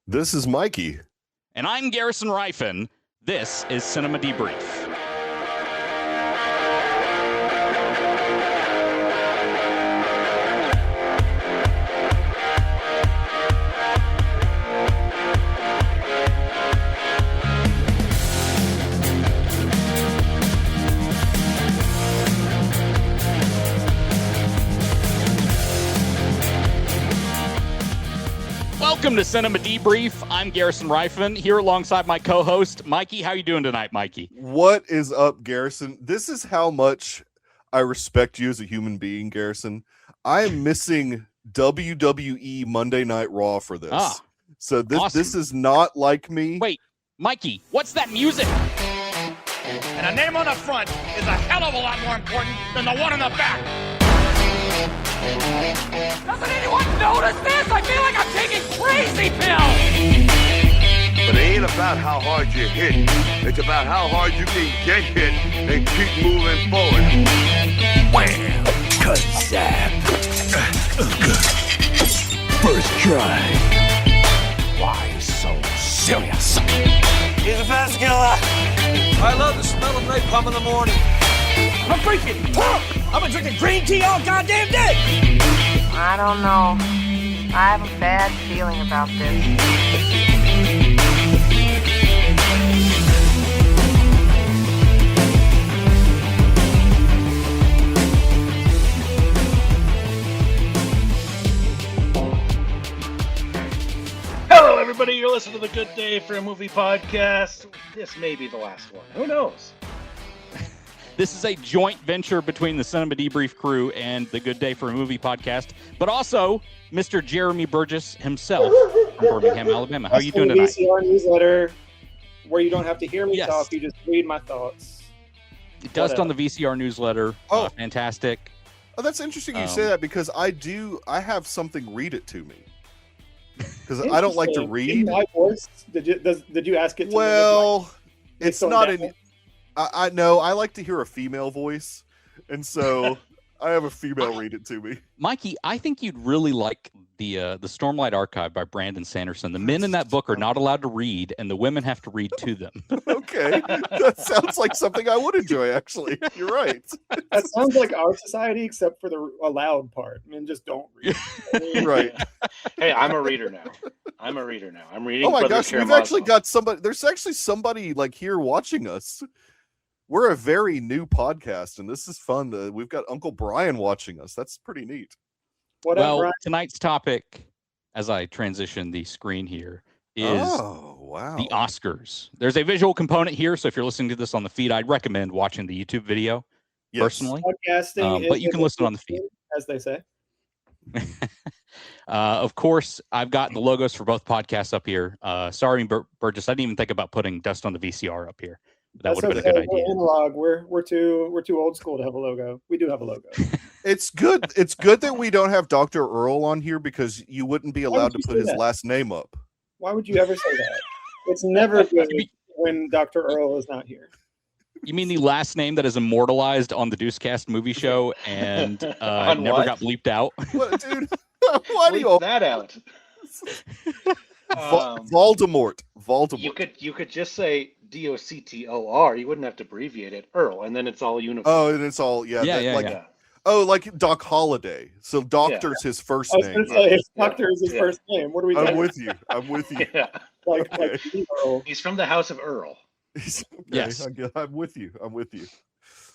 This is Mikey. And I'm Garrison Rifen. This is Cinema Debrief. Welcome to Cinema Debrief. I'm Garrison Rifen, here alongside my co-host, Mikey. How you doing tonight, Mikey? What is up, Garrison? This is how much I respect you as a human being, Garrison. I am missing WWE Monday Night Raw for this. So this is not like me. Wait, Mikey, what's that music? And a name on the front is a hell of a lot more important than the one on the back. Doesn't anyone notice this? I feel like I'm taking crazy pills. But it ain't about how hard you hit. It's about how hard you can get hit and keep moving forward. Wham! Kazap! First try. Why so serious? He's a fast killer. I love the smell of napalm in the morning. I'm freaking pumped. I've been drinking green tea all goddamn day. I don't know. I have a bad feeling about this. Hello, everybody. You're listening to the Good Day for a Movie podcast. This may be the last one. Who knows? This is a joint venture between the Cinema Debrief crew and the Good Day for a Movie podcast, but also Mr. Jeremy Burgess himself from Birmingham, Alabama. How are you doing tonight? VCR newsletter where you don't have to hear me Yes. talk, you just read my thoughts. Dust on the VCR newsletter. Oh. Fantastic. Oh, that's interesting you say that because I have something read it to me. Because I don't like to Interesting. read. In my voice? Did you ask it to Well, me? it's not in. I know. I like to hear a female voice, and so I have a female read it to me. Mikey, I think you'd really like the Stormlight Archive by Brandon Sanderson. The men in that book are not allowed to read, and the women have to read to them. Okay, that sounds like something I would enjoy. Actually, you're right. That sounds like our society, except for the allowed part. I mean, just don't read. Right. Hey, I'm a reader now. I'm reading. Oh my Brother gosh, we've Karamazov. actually got somebody. There's actually somebody like here watching us. We're a very new podcast, and this is fun. We've got Uncle Brian watching us. That's pretty neat. What up, Well, Brian? tonight's topic, as I transition the screen here, is Oh wow, the Oscars. There's a visual component here, so if you're listening to this on the feed, I'd recommend watching the YouTube video Yes. personally. Podcasting but is you can listen on the feed. as they say. Of course, I've got the logos for both podcasts up here. Sorry, Burgess, I didn't even think about putting Dust on the VCR up here. That would have been a good idea. We're analog. We're too old school to have a logo. We do have a logo. It's good. It's good that we don't have Dr. Earl on here because you wouldn't be allowed to you put say his that? last name up. Why would you ever say that? It's never good when Dr. Earl is not here. You mean the last name that is immortalized on the Deucecast movie show and On never what? got bleeped out? What, dude? Why do Bleep you? that out? Voldemort. You could just say DOCTOR. You wouldn't have to abbreviate it. Earl, and then it's all uniform. Oh, and it's all Yeah, like yeah. oh, like Doc Holliday. So Doctor's his first I was name. going to say, if Doctor is his first name, what are we I'm doing? with you. I'm with you. Yeah. Like Earl. He's from the House of Earl. Okay, Yes. I'm with you. I'm with you.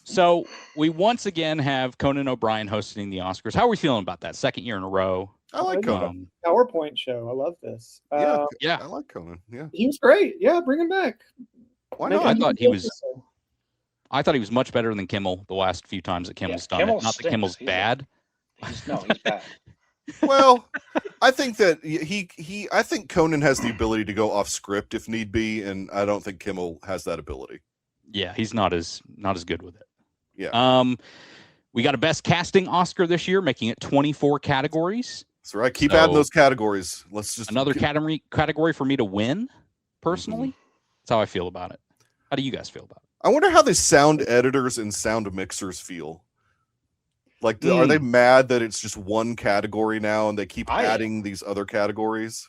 So we once again have Conan O'Brien hosting the Oscars. How are we feeling about that? Second year in a row. I like Conan. PowerPoint show. I love this. Yeah, I like Conan. Yeah. He was great. Yeah, bring him back. Why Make not? him I thought he was- interesting. I thought he was much better than Kimmel the last few times that Kimmel's done Kimmel it. Not that stinks. Kimmel's He's bad. He's bad. Well, I think that I think Conan has the ability to go off script if need be, and I don't think Kimmel has that ability. Yeah, he's not as good with it. Yeah. We got a best casting Oscar this year, making it 24 categories. That's right. Keep adding those categories. Let's just Another category for me to win, personally. That's how I feel about it. How do you guys feel about it? I wonder how the sound editors and sound mixers feel. Like, are they mad that it's just one category now and they keep adding these other categories?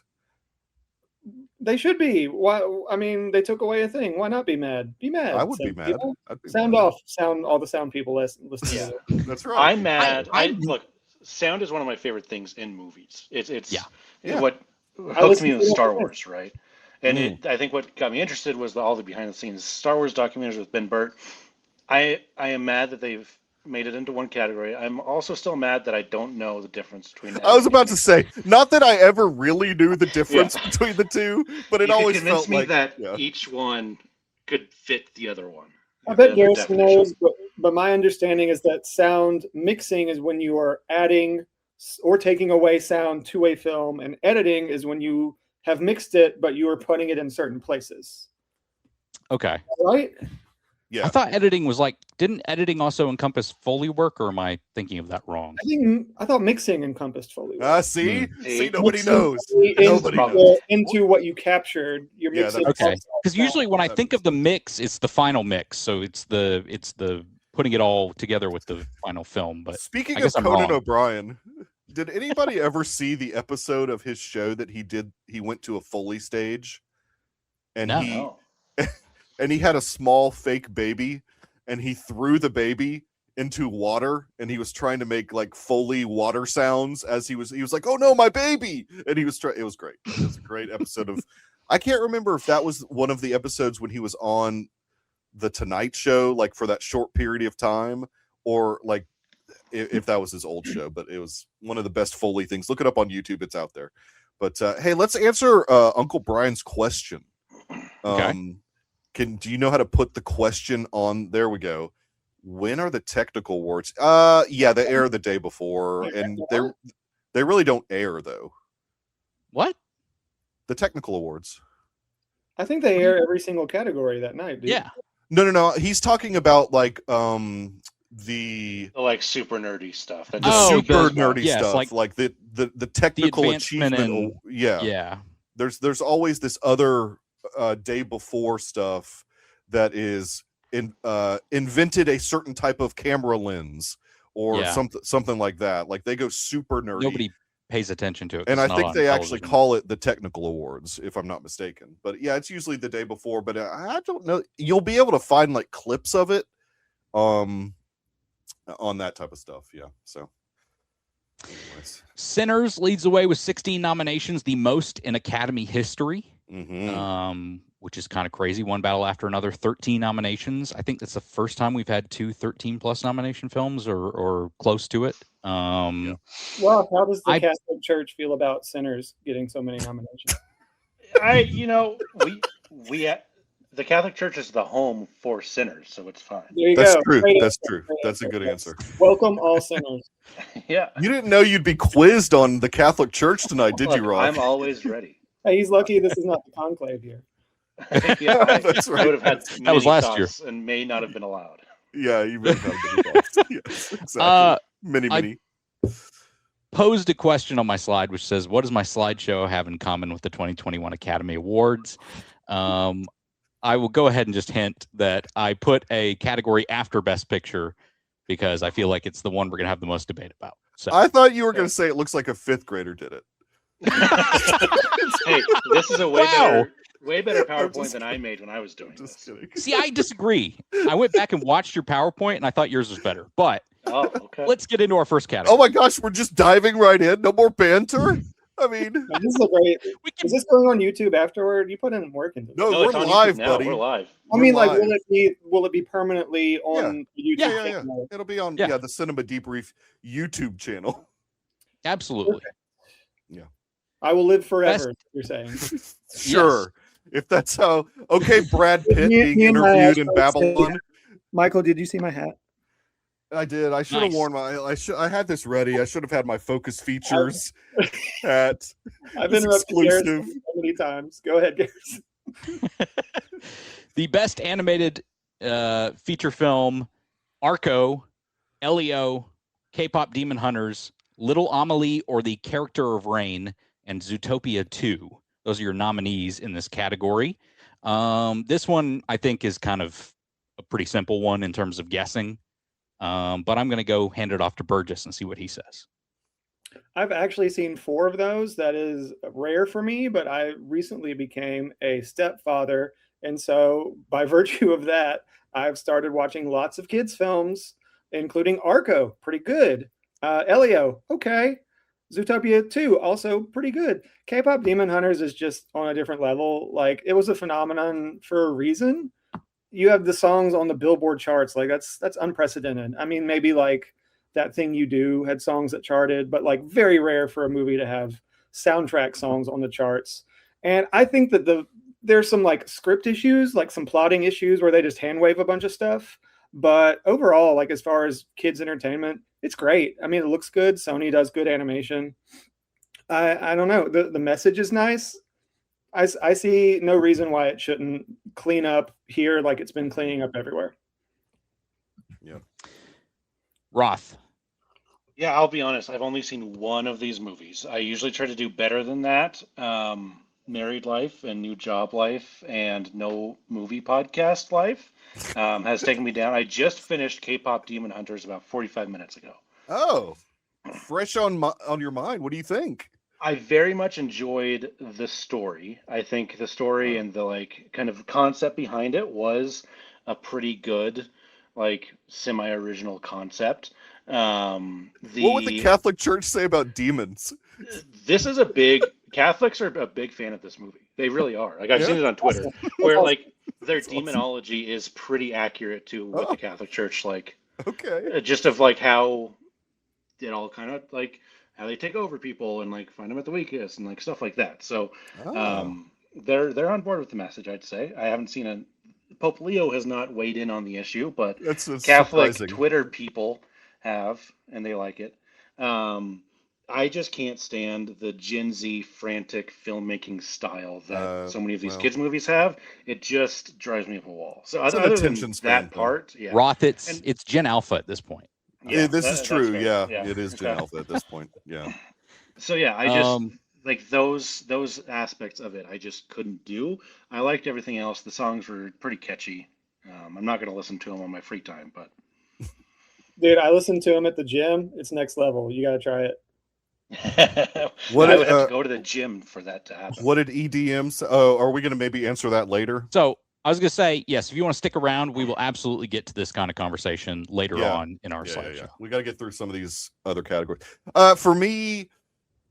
They should be. Why? I mean, they took away a thing. Why not be mad? Be mad. I would be mad. I'd be sound mad. off. Sound all the sound people listen Yeah. to it. That's right. I'm mad. Look, sound is one of my favorite things in movies. It's what hooked me with Star Wars, right? And I think what got me interested was all the behind the scenes Star Wars documentaries with Ben Burt. I am mad that they've made it into one category. I'm also still mad that I don't know the difference between. I was about to say, not that I ever really knew the difference between the two, but it always felt me like that each one could fit the other one. I bet Garrison knows, but my understanding is that sound mixing is when you are adding or taking away sound to a film, and editing is when you have mixed it, but you are putting it in certain places. Okay. Right? Yeah. I thought editing was didn't editing also encompass Foley work, or am I thinking of that wrong? I thought mixing encompassed Foley work. See, nobody Mixing knows. Nobody knows. Into what you captured, you're mixing. Okay. Because usually when I think of the mix, it's the final mix, so it's the putting it all together with the final film. But speaking of Conan O'Brien, did anybody ever see the episode of his show that he did? He went to a Foley stage, and he had a small fake baby, and he threw the baby into water, and he was trying to make like Foley water sounds as he was like, "Oh no, my baby!" And he was it was great. It was a great episode of. I can't remember if that was one of the episodes when he was on the Tonight Show, like for that short period of time, or like if that was his old show. But it was one of the best Foley things. Look it up on YouTube; it's out there. But hey, let's answer Uncle Brian's question. Okay. Do you know how to put the question on? There we go. When are the technical awards? Yeah, they air the day before, and they really don't air though. What? The technical awards. I think they air every single category that night, dude. Yeah. No. He's talking about like the like super nerdy stuff. Super nerdy yes, stuff, like the technical achievement. Yeah. There's always this other day before stuff that is invented a certain type of camera lens or something like that. Like they go super nerdy. Nobody pays attention to it, and I think they actually call it the technical awards, if I'm not mistaken. But yeah, it's usually the day before. But I don't know. You'll be able to find like clips of it, on that type of stuff. Yeah. So. Anyways. Sinners leads the way with 16 nominations, the most in Academy history. Which is kind of crazy. One battle after another, 13 nominations. I think that's the first time we've had 2 13+ nomination films or close to it. Well, how does the Catholic Church feel about Sinners getting so many nominations? The Catholic Church is the home for sinners, so it's fine. There you That's go. true. Great That's answer. true. Great That's a answer. good answer. Welcome all sinners. Yeah. You didn't know you'd be quizzed on the Catholic Church tonight, did you, Roth? I'm always ready. Hey, he's lucky this is not the conclave here. That's right. I would have had That was last year. and may not have been allowed. Yeah, you may not have been involved. Yes, exactly. Many. Posed a question on my slide which says, what does my slideshow have in common with the 2021 Academy Awards? I will go ahead and just hint that I put a category after Best Picture because I feel like it's the one we're going to have the most debate about. So I thought you were going to say it looks like a 5th grader did it. Hey, this is a way better PowerPoint than I made when I was doing this. Kidding. See, I disagree. I went back and watched your PowerPoint and I thought yours was better. But let's get into our first category. Oh my gosh, we're just diving right in. No more banter. I mean, this is a great. Is this going on YouTube afterward? You put in work into this. No, we're live, buddy. We're live. I mean, like, will it be permanently on YouTube? Yeah. It'll be on the Cinema Debrief YouTube channel. Absolutely. Okay. Yeah. I will live forever. You're saying? Sure. If that's how. Okay, Brad Pitt being interviewed in Babylon. Michael, did you see my hat? I did. I should have worn my. I had this ready. I should have had my Focus Features hat. I've been exclusive so many times. Go ahead, Garrison. The best animated feature film: Arco, Elio, K-pop Demon Hunters, Little Amelie, or The Character of Rain, and Zootopia 2. Those are your nominees in this category. This one I think is kind of a pretty simple one in terms of guessing. But I'm going to go hand it off to Burgess and see what he says. I've actually seen 4 of those. That is rare for me, but I recently became a stepfather. And so, by virtue of that, I've started watching lots of kids' films, including Arco, pretty good. Elio, okay. Zootopia 2, also pretty good. K-pop Demon Hunters is just on a different level. Like, it was a phenomenon for a reason. You have the songs on the Billboard charts. Like, that's unprecedented. I mean, maybe like That Thing You Do had songs that charted, but like very rare for a movie to have soundtrack songs on the charts. And I think that there's some like script issues, like some plotting issues where they just hand wave a bunch of stuff. But overall, like as far as kids entertainment, it's great. I mean, it looks good. Sony does good animation. I don't know. The message is nice. I see no reason why it shouldn't clean up here like it's been cleaning up everywhere. Yeah. Roth. Yeah, I'll be honest. I've only seen one of these movies. I usually try to do better than that. Married Life and New Job Life and No Movie Podcast Life has taken me down. I just finished K-pop Demon Hunters about 45 minutes ago. Oh, fresh on your mind. What do you think? I very much enjoyed the story. I think the story and the like kind of concept behind it was a pretty good, like semi-original concept. What would the Catholic Church say about demons? This is Catholics are a big fan of this movie. They really are. Like I've seen it on Twitter, where like their demonology is pretty accurate to what the Catholic Church like. Okay. Just of like how it all kind of like how they take over people and like find them at the weakest and like stuff like that. So they're on board with the message. I'd say I haven't seen Pope Leo has not weighed in on the issue, but that's Catholic surprising. Twitter people have, and they like it. I just can't stand the Gen Z frantic filmmaking style that so many of these kids movies have. It just drives me up a wall. So other than that part, yeah. Roth, it's Gen Alpha at this point. Yeah, this is true. Yeah, it is Gen Alpha at this point. Yeah. So yeah, I just like those aspects of it. I just couldn't do. I liked everything else. The songs were pretty catchy. I'm not going to listen to them on my free time, but dude, I listened to them at the gym. It's next level. You got to try it. I would have to go to the gym for that to happen. What did EDM say? Oh, are we going to maybe answer that later? So I was going to say, yes, if you want to stick around, we will absolutely get to this kind of conversation later on in our slideshow. We got to get through some of these other categories. For me,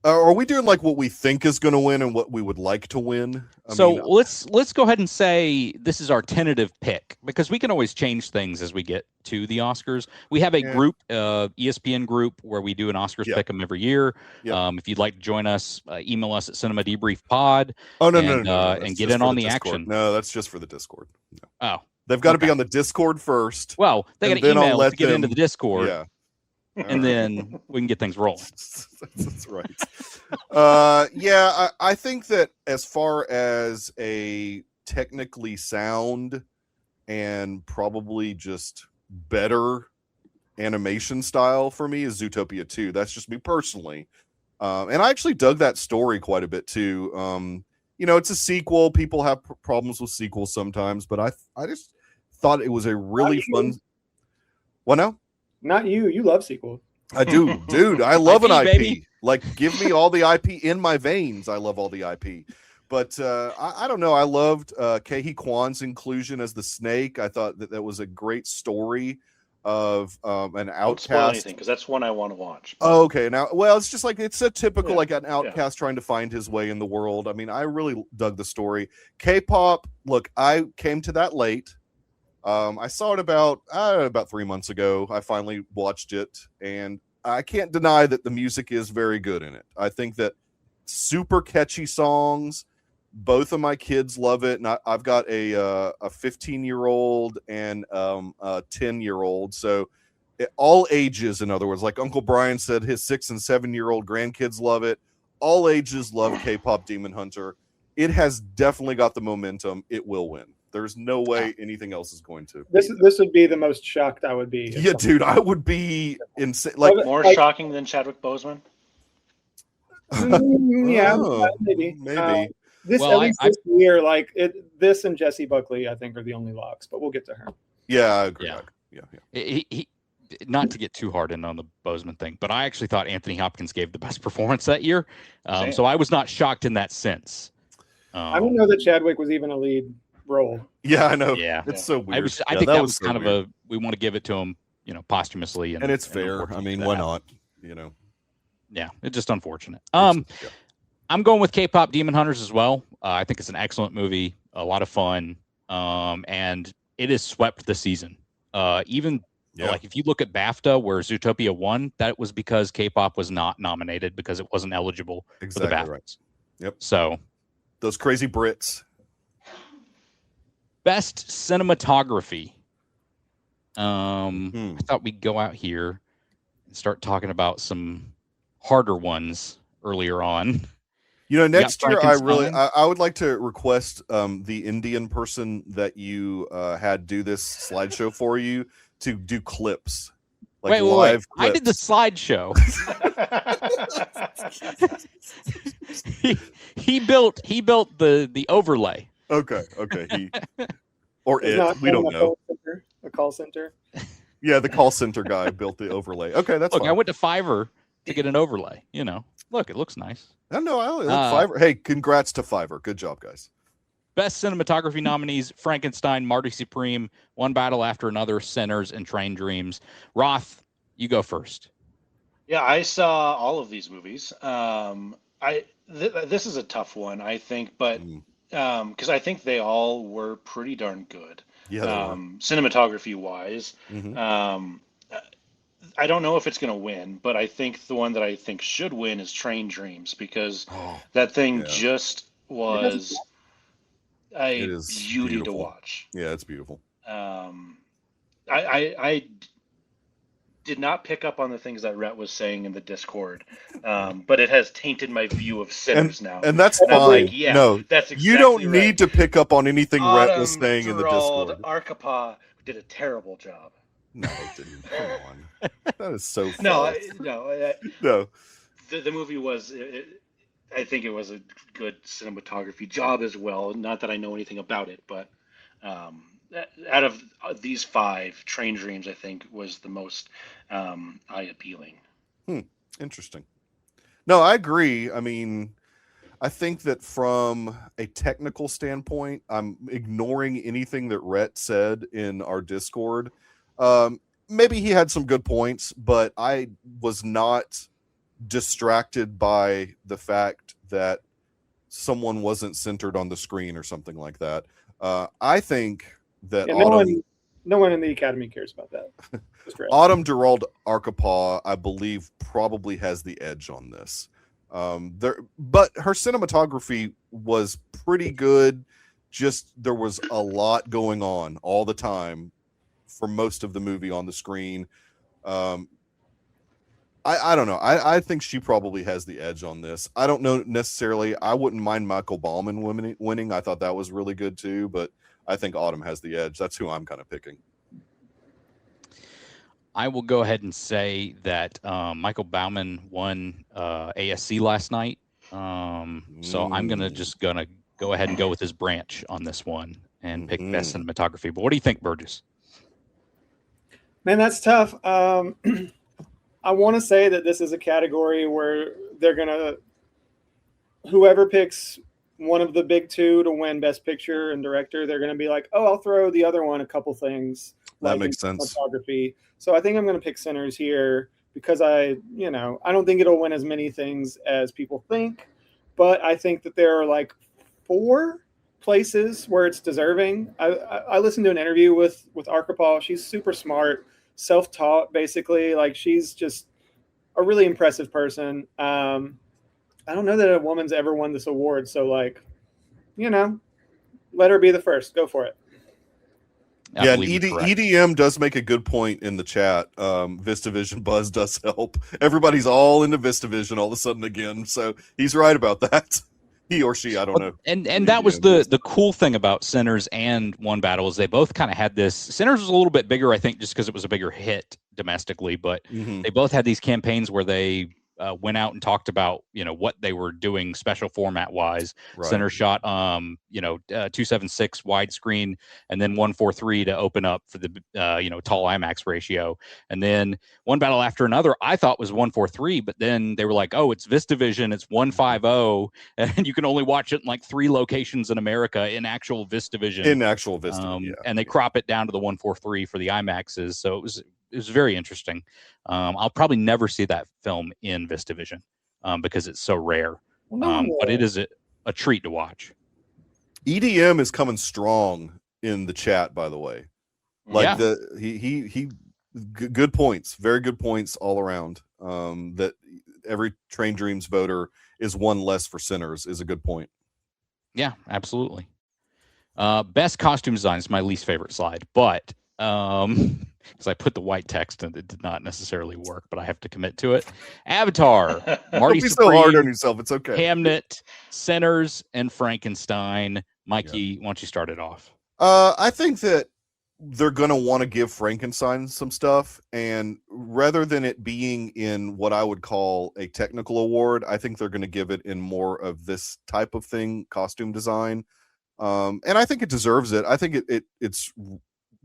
are we doing like what we think is going to win and what we would like to win? Let's go ahead and say this is our tentative pick, because we can always change things as we get to the Oscars. We have a group, ESPN group, where we do an Oscars pick 'em every year. If you'd like to join us, email us at Cinema Debrief Pod. And get in on the action. No, that's just for the Discord. No. Oh, they've got to be on the Discord first. Well, they got to email to get into the Discord. Yeah. And then we can get things rolling. That's right. I think that as far as a technically sound and probably just better animation style for me is Zootopia 2. That's just me personally. And I actually dug that story quite a bit too. It's a sequel. People have problems with sequels sometimes, but I just thought it was a really fun. What now? Not you. You love sequels. I do, dude. I love an IP. Baby. Like, give me all the IP in my veins. I love all the IP. But I don't know. I loved Kehi Kwan's inclusion as the snake. I thought that was a great story of an outcast. Don't spoil anything, because that's one I want to watch. Oh, okay. Now, well, it's just like it's a typical like an outcast trying to find his way in the world. I mean, I really dug the story. K-pop. Look, I came to that late. I saw it about 3 months ago. I finally watched it, and I can't deny that the music is very good in it. I think that super catchy songs. Both of my kids love it, and I've got a 15-year-old and a 10-year-old, so all ages. In other words, like Uncle Brian said, his 6 and 7-year-old grandkids love it. All ages love K-pop Demon Hunter. It has definitely got the momentum. It will win. There's no way anything else is going to. This would be the most shocked I would be. Yeah, dude, I would be insane. More shocking than Chadwick Boseman. Maybe. This year, this and Jessie Buckley, I think, are the only locks. But we'll get to her. Yeah, I agree. Yeah. not to get too hard in on the Boseman thing, but I actually thought Anthony Hopkins gave the best performance that year. So I was not shocked in that sense. I didn't know that Chadwick was even a lead role. Yeah, I know. Yeah, it's so weird. I think that was kind of a, we want to give it to him, posthumously, and it's fair. I mean, why not? Yeah, it's just unfortunate. I'm going with K-pop Demon Hunters as well. I think it's an excellent movie, a lot of fun, and it has swept the season. Like if you look at BAFTA, where Zootopia won, that was because K-pop was not nominated because it wasn't eligible for the BAFTAs. Right. Yep. So those crazy Brits. Best cinematography. I thought we'd go out here and start talking about some harder ones earlier on. Next year I would like to request the Indian person that you had do this slideshow for you to do clips. Like live clips. I did the slideshow. he built the overlay. Okay. We don't know. A call center. Yeah, the call center guy built the overlay. Okay, that's Look, fine. I went to Fiverr to get an overlay. Look, it looks nice. I know. Fiverr. Hey, congrats to Fiverr. Good job, guys. Best cinematography nominees: Frankenstein, Marty Supreme, One Battle After Another, Sinners, and Train Dreams. Roth, you go first. Yeah, I saw all of these movies. This is a tough one, I think, but because I think they all were pretty darn good. Yeah, cinematography wise. I don't know if it's going to win, but I think the one that I think should win is Train Dreams, because that thing just was a beauty to watch. Yeah, it's beautiful. I did not pick up on the things that Rhett was saying in the Discord, but it has tainted my view of Sinners now. And that's fine. No, that's exactly you don't right. need to pick up on anything Rhett was saying in the Discord. Arcapa did a terrible job. No, it didn't. Come on. That is so false. No. The movie was, I think it was a good cinematography job as well. Not that I know anything about it, but out of these five, Train Dreams, I think, was the most eye-appealing. Interesting. No, I agree. I mean, I think that from a technical standpoint, I'm ignoring anything that Rhett said in our Discord. Maybe he had some good points, but I was not distracted by the fact that someone wasn't centered on the screen or something like that. I think that no one in the Academy cares about that. Autumn Durald Arkapaw, I believe, probably has the edge on this. But her cinematography was pretty good. Just there was a lot going on all the time for most of the movie on the screen. I don't know. I think she probably has the edge on this. I don't know necessarily. I wouldn't mind Michael Ballman winning. I thought that was really good too, but I think Autumn has the edge. That's who I'm kind of picking. I will go ahead and say that Michael Bauman won ASC last night. So I'm gonna go ahead and go with his branch on this one and pick best cinematography. But what do you think, Burgess? Man, that's tough. I want to say that this is a category where they're gonna, whoever picks one of the big two to win Best Picture and Director, they're gonna be like, oh, I'll throw the other one a couple things. That makes sense. Photography. So I think I'm going to pick Sinners here because I don't think it'll win as many things as people think, but I think that there are like 4 places where it's deserving. I listened to an interview with Arkapaw. She's super smart, self-taught, basically. Like, she's just a really impressive person. I don't know that a woman's ever won this award. So, like, let her be the first. Go for it. Yeah, and EDM does make a good point in the chat. VistaVision buzz does help. Everybody's all into VistaVision all of a sudden again. So he's right about that. He or she, I don't know. And that was the cool thing about Sinners and One Battle is they both kind of had this. Sinners was a little bit bigger, I think, just because it was a bigger hit domestically. But they both had these campaigns where they went out and talked about, what they were doing special format wise. Right. Center shot, 276 widescreen, and then 143 to open up for the, tall IMAX ratio. And then one battle after another, I thought was 143, but then they were like, oh, it's VistaVision, it's 150, and you can only watch it in like 3 locations in America in actual VistaVision. And they crop it down to the 143 for the IMAXs. So it was very interesting. I'll probably never see that film in VistaVision because it's so rare. But it is a treat to watch. EDM is coming strong in the chat, by the way. Like he good points, very good points all around. That every Train Dreams voter is one less for Sinners is a good point. Yeah, absolutely. Best costume design is my least favorite slide, but because I put the white text and it did not necessarily work, but I have to commit to it. Avatar, Marty Don't be Supreme, so hard on yourself. It's okay. Hamnet, Sinners, and Frankenstein. Mikey, why don't you start it off? I think that they're going to want to give Frankenstein some stuff, and rather than it being in what I would call a technical award, I think they're going to give it in more of this type of thing, costume design. And I think it deserves it. I think it's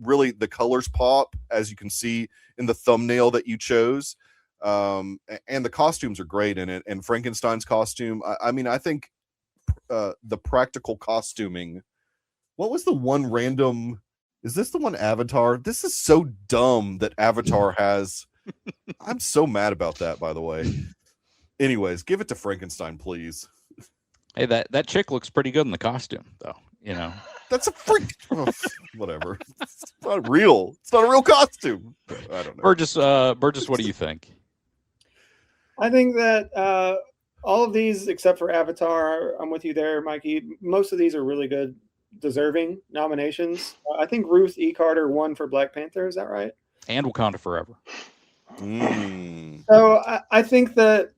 really, the colors pop, as you can see in the thumbnail that you chose, and the costumes are great in it. And Frankenstein's costume, I think the practical costuming, what was the one random, is this the one Avatar? This is so dumb that Avatar has. I'm so mad about that, by the way. Anyways, give it to Frankenstein, please. Hey, that chick looks pretty good in the costume, though. That's a freak. Whatever. It's not real. It's not a real costume. I don't know. Burgess, what do you think? I think that all of these, except for Avatar, I'm with you there, Mikey. Most of these are really good, deserving nominations. I think Ruth E. Carter won for Black Panther. Is that right? And Wakanda Forever. So I think that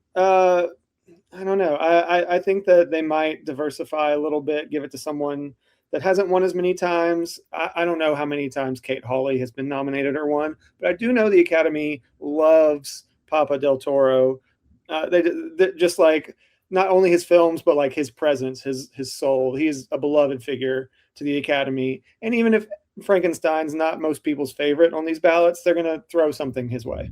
I don't know. I think that they might diversify a little bit, give it to someone that hasn't won as many times. I don't know how many times Kate Hawley has been nominated or won, but I do know the Academy loves Papa Del Toro. They just like not only his films, but like his presence, his soul. He's a beloved figure to the Academy. And even if Frankenstein's not most people's favorite on these ballots, they're going to throw something his way.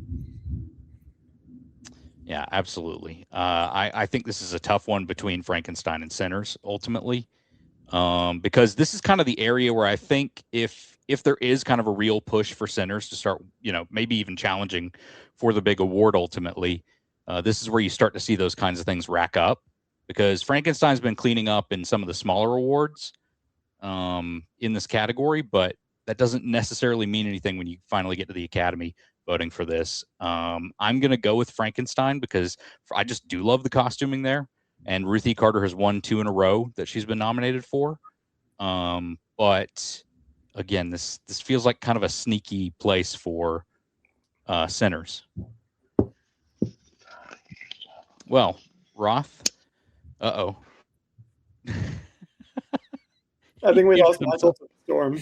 Yeah, absolutely. I think this is a tough one between Frankenstein and Sinners, ultimately, because this is kind of the area where I think if there is kind of a real push for Sinners to start, maybe even challenging for the big award ultimately, this is where you start to see those kinds of things rack up, because Frankenstein's been cleaning up in some of the smaller awards in this category, but that doesn't necessarily mean anything when you finally get to the Academy voting for this. I'm going to go with Frankenstein because I just do love the costuming there. And Ruth E. Carter has won 2 in a row that she's been nominated for. But again, this feels like kind of a sneaky place for Sinners. Well, Roth. Uh-oh. I think we lost Michael to the storm.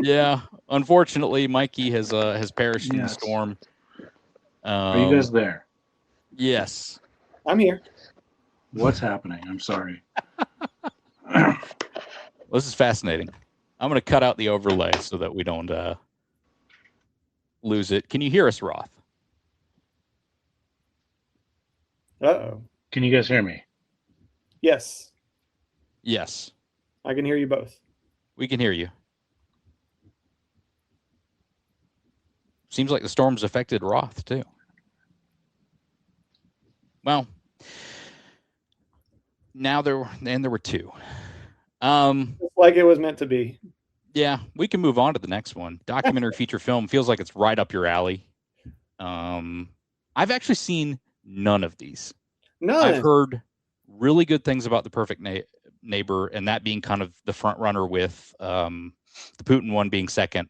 Yeah, unfortunately, Mikey has perished in the storm. Are you guys there? Yes, I'm here. What's happening? I'm sorry. This is fascinating. I'm going to cut out the overlay so that we don't lose it. Can you hear us, Roth? Uh-oh. Can you guys hear me? Yes. Yes. I can hear you both. We can hear you. Seems like the storm's affected Roth, too. Well, now there were 2. Just like it was meant to be. Yeah, we can move on to the next one. Documentary feature film feels like it's right up your alley. I've actually seen none of these. None. I've heard really good things about The Perfect Neighbor, and that being kind of the front runner with the Putin one being second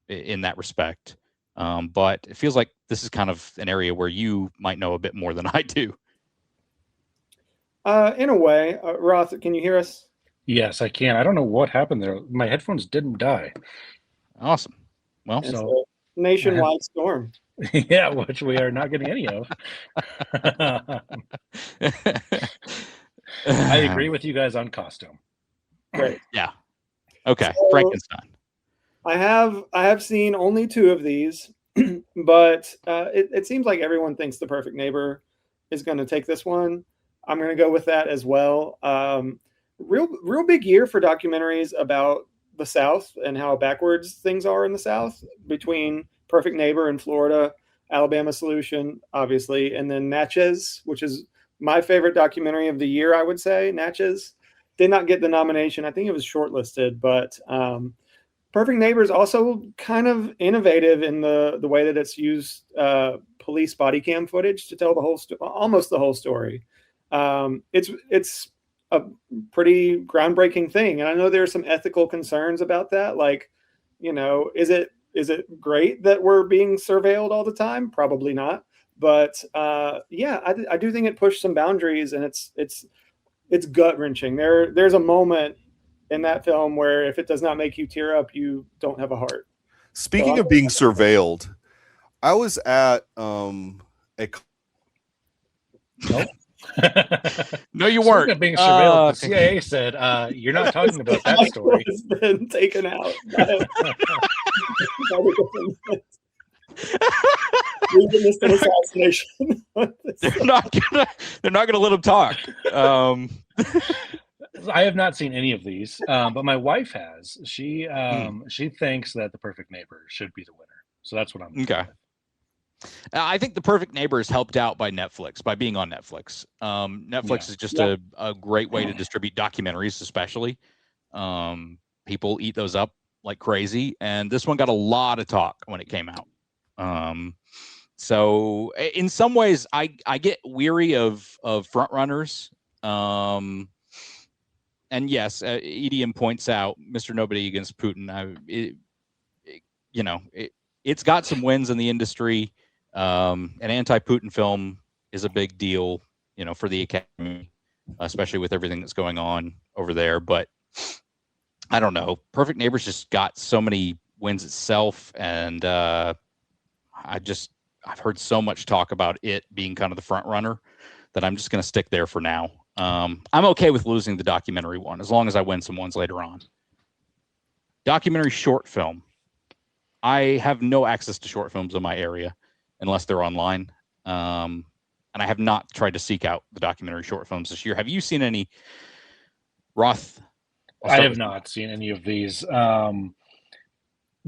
in that respect. But it feels like this is kind of an area where you might know a bit more than I do. In a way. Roth, can you hear us? Yes, I can. I don't know what happened there. My headphones didn't die. Awesome. Well, so nationwide storm. Yeah, which we are not getting any of. I agree with you guys on costume. Great. Yeah. Okay. So, Frankenstein. I have seen only 2 of these, but it seems like everyone thinks The Perfect Neighbor is going to take this one. I'm going to go with that as well. Real big year for documentaries about the South and how backwards things are in the South, between Perfect Neighbor in Florida, Alabama Solution, obviously, and then Natchez, which is my favorite documentary of the year, I would say. Natchez did not get the nomination. I think it was shortlisted, but Perfect Neighbor is also kind of innovative in the way that it's used police body cam footage to tell the whole almost the whole story. It's a pretty groundbreaking thing, and I know there are some ethical concerns about that. Like, is it great that we're being surveilled all the time? Probably not. But yeah, I do think it pushed some boundaries, and it's gut wrenching. There's a moment in that film where if it does not make you tear up, you don't have a heart. Speaking of being surveilled, I was at No, you weren't. Speaking of being surveilled, the CIA said you're not talking about that story. Has been taken out. Assassination. They're not gonna let him talk. I have not seen any of these, but my wife has. She thinks that The Perfect Neighbor should be the winner. So that's what I'm okay. I think The Perfect Neighbor is helped out by Netflix, by being on Netflix. Netflix is just a great way to distribute documentaries, especially. People eat those up like crazy, and this one got a lot of talk when it came out. So in some ways, I get weary of front runners. And yes, EDM points out Mr. Nobody against Putin. It's got some wins in the industry. An anti-Putin film is a big deal, for the Academy, especially with everything that's going on over there. But I don't know. Perfect Neighbor's just got so many wins itself, and I've heard so much talk about it being kind of the front runner that I'm just going to stick there for now. I'm okay with losing the documentary one as long as I win some ones later on. Documentary short film. I have no access to short films in my area unless they're online. And I have not tried to seek out the documentary short films this year. Have you seen any, Roth? I have not seen any of these.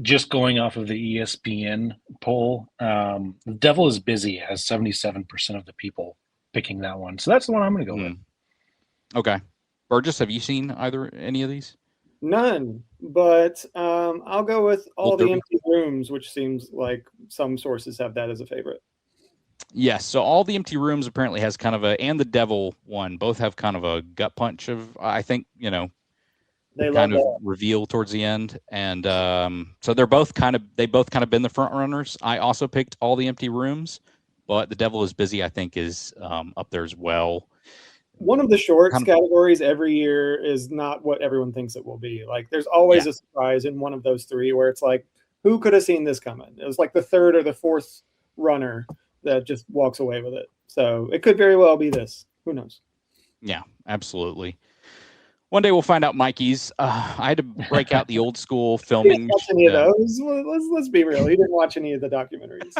Just going off of the ESPN poll, The Devil is Busy has 77% of the people picking that one. So that's the one I'm going to go with. Okay. Burgess, have you seen any of these? None, but I'll go with All the Empty Rooms, which seems like some sources have that as a favorite. Yes, so All the Empty Rooms apparently has kind of and the Devil one both have kind of a gut punch of, I think, they kind of reveal towards the end, and so they both kind of been the front runners. I also picked All the Empty Rooms, but The Devil is Busy, I think, is up there as well. One of the shorts categories every year is not what everyone thinks it will be. Like, there's always a surprise in one of those three where it's like, who could have seen this coming? It was like the third or the fourth runner that just walks away with it. So it could very well be this. Who knows? Yeah, absolutely. One day we'll find out Mikey's. I had to break out the old school filming. Watch any of those? Let's be real. He didn't watch any of the documentaries.